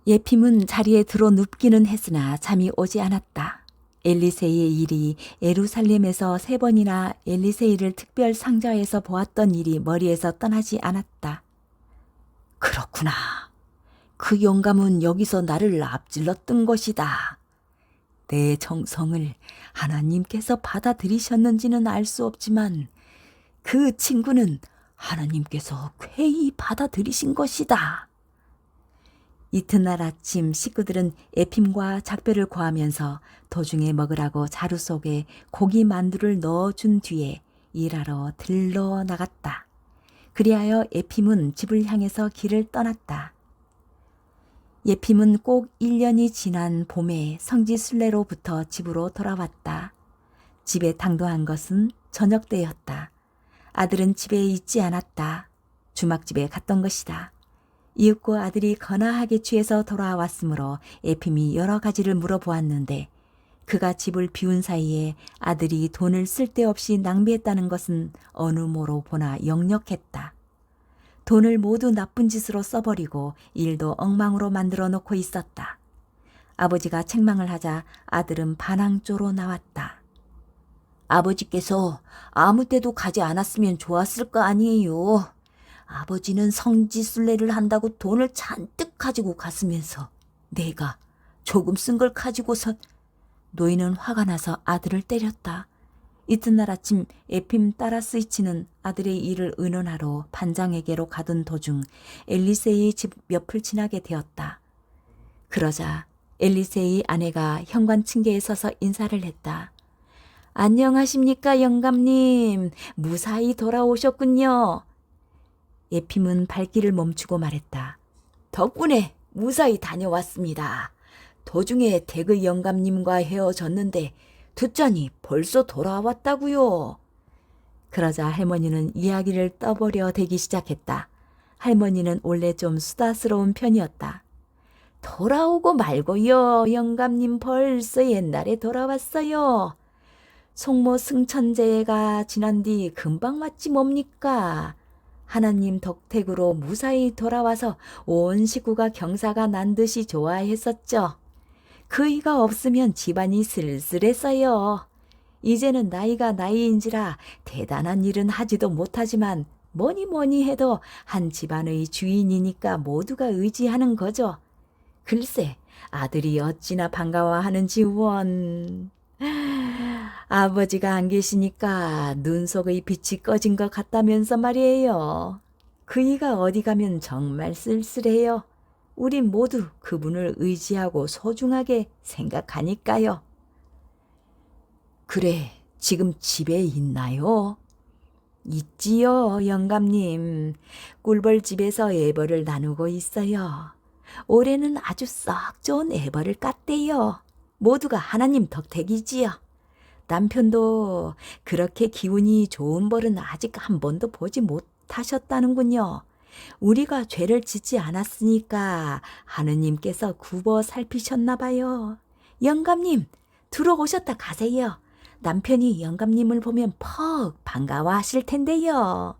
[SPEAKER 1] 에핌은 자리에 들어 눕기는 했으나 잠이 오지 않았다. 엘리세이의 일이 예루살렘에서 3번이나 엘리세이를 특별 상자에서 보았던 일이 머리에서 떠나지 않았다. 그렇구나. 그 영감은 여기서 나를 앞질렀던 것이다. 내 정성을 하나님께서 받아들이셨는지는 알 수 없지만 그 친구는 하나님께서 쾌히 받아들이신 것이다. 이튿날 아침 식구들은 에핌과 작별을 고하면서 도중에 먹으라고 자루 속에 고기 만두를 넣어준 뒤에 일하러 들러 나갔다. 그리하여 에핌은 집을 향해서 길을 떠났다. 에핌은 꼭 1년이 지난 봄에 성지순례로부터 집으로 돌아왔다. 집에 당도한 것은 저녁 때였다. 아들은 집에 있지 않았다. 주막집에 갔던 것이다. 이윽고 아들이 거나하게 취해서 돌아왔으므로 에핌이 여러 가지를 물어보았는데 그가 집을 비운 사이에 아들이 돈을 쓸데없이 낭비했다는 것은 어느 모로 보나 역력했다. 돈을 모두 나쁜 짓으로 써버리고 일도 엉망으로 만들어 놓고 있었다. 아버지가 책망을 하자 아들은 반항조로 나왔다. 아버지께서 아무 때도 가지 않았으면 좋았을 거 아니에요. 아버지는 성지순례를 한다고 돈을 잔뜩 가지고 갔으면서 내가 조금 쓴 걸 가지고서. 노인은 화가 나서 아들을 때렸다. 이튿날 아침 에핌 따라 스이치는 아들의 일을 의논하러 반장에게로 가던 도중 엘리세이의 집 옆을 지나게 되었다. 그러자
[SPEAKER 2] 엘리세의 아내가 현관 층계에 서서 인사를 했다. 안녕하십니까, 영감님. 무사히 돌아오셨군요. 예핌은 발길을 멈추고 말했다. 덕분에 무사히 다녀왔습니다. 도중에 댁의 영감님과 헤어졌는데 듣자니 벌써 돌아왔다고요. 그러자 할머니는 이야기를 떠보려 대기 시작했다. 할머니는 원래 좀 수다스러운 편이었다. 돌아오고 말고요. 영감님 벌써 옛날에 돌아왔어요. 송모 승천제가 지난 뒤 금방 왔지 뭡니까. 하나님 덕택으로 무사히 돌아와서 온 식구가 경사가 난 듯이 좋아했었죠. 그이가 없으면 집안이 쓸쓸했어요. 이제는 나이가 나이인지라 대단한 일은 하지도 못하지만 뭐니 해도 한 집안의 주인이니까 모두가 의지하는 거죠. 글쎄, 아들이 어찌나 반가워하는지 원. 아버지가 안 계시니까 눈 속의 빛이 꺼진 것 같다면서 말이에요. 그이가 어디 가면 정말 쓸쓸해요. 우린 모두 그분을 의지하고 소중하게 생각하니까요. 그래, 지금 집에 있나요? 있지요, 영감님. 꿀벌집에서 애벌을 나누고 있어요. 올해는 아주 썩 좋은 애벌을 깠대요. 모두가 하나님 덕택이지요. 남편도 그렇게 기운이 좋은 벌은 아직 한 번도 보지 못하셨다는군요. 우리가 죄를 짓지 않았으니까 하느님께서 굽어 살피셨나 봐요. 영감님, 들어오셨다 가세요. 남편이 영감님을 보면 퍽 반가워하실 텐데요.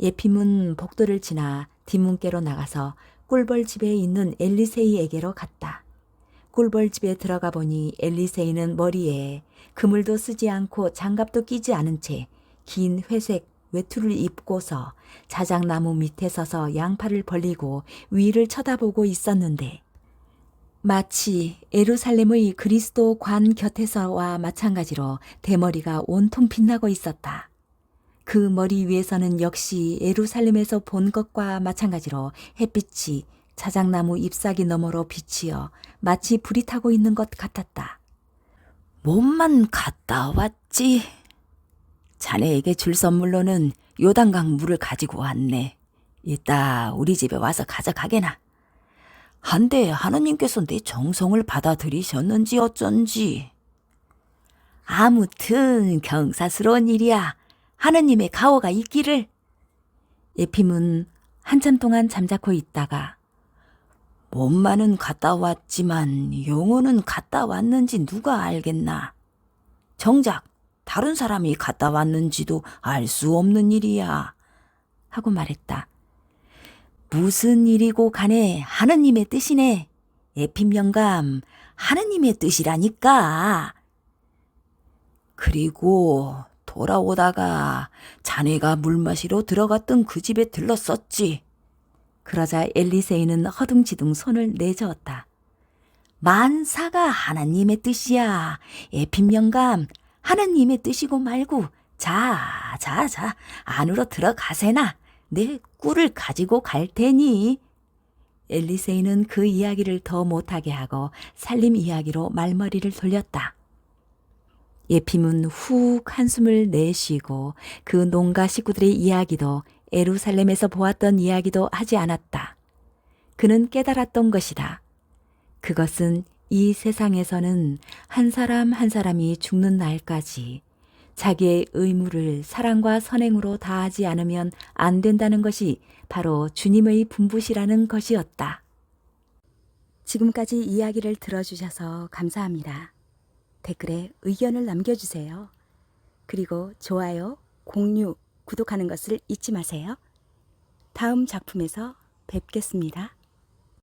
[SPEAKER 2] 예핌은 복도를 지나 뒷문께로 나가서 꿀벌집에 있는 엘리세이에게로 갔다. 꿀벌집에 들어가 보니 엘리세이는 머리에 그물도 쓰지 않고 장갑도 끼지 않은 채 긴 회색 외투를 입고서 자작나무 밑에 서서 양팔을 벌리고 위를 쳐다보고 있었는데 마치 예루살렘의 그리스도 관 곁에서와 마찬가지로 대머리가 온통 빛나고 있었다. 그 머리 위에서는 역시 예루살렘에서 본 것과 마찬가지로 햇빛이 자작나무 잎사귀 너머로 비치어 마치 불이 타고 있는 것 같았다. 몸만 갔다 왔지. 자네에게 줄 선물로는 요단강 물을 가지고 왔네. 이따 우리 집에 와서 가져가게나. 한데 하느님께서 내 정성을 받아들이셨는지 어쩐지. 아무튼 경사스러운 일이야. 하느님의 가호가 있기를. 예핌은 한참 동안 잠자코 있다가 몸만은 갔다 왔지만 영혼은 갔다 왔는지 누가 알겠나. 정작 다른 사람이 갔다 왔는지도 알 수 없는 일이야. 하고 말했다. 무슨 일이고 간에 하느님의 뜻이네. 예핌 영감, 하느님의 뜻이라니까. 그리고 돌아오다가 자네가 물 마시러 들어갔던 그 집에 들렀었지. 그러자 엘리세이는 허둥지둥 손을 내저었다. 만사가 하나님의 뜻이야. 예핌 영감, 하나님의 뜻이고 말고 자, 안으로 들어가세나. 내 꿀을 가지고 갈 테니. 엘리세이는 그 이야기를 더 못하게 하고 살림 이야기로 말머리를 돌렸다. 예핌은 훅 한숨을 내쉬고 그 농가 식구들의 이야기도 예루살렘에서 보았던 이야기도 하지 않았다. 그는 깨달았던 것이다. 그것은 이 세상에서는 한 사람 한 사람이 죽는 날까지 자기의 의무를 사랑과 선행으로 다하지 않으면 안 된다는 것이 바로 주님의 분부시라는 것이었다. 지금까지 이야기를 들어주셔서 감사합니다. 댓글에 의견을 남겨주세요. 그리고 좋아요, 공유, 구독하는 것을 잊지 마세요. 다음 작품에서 뵙겠습니다.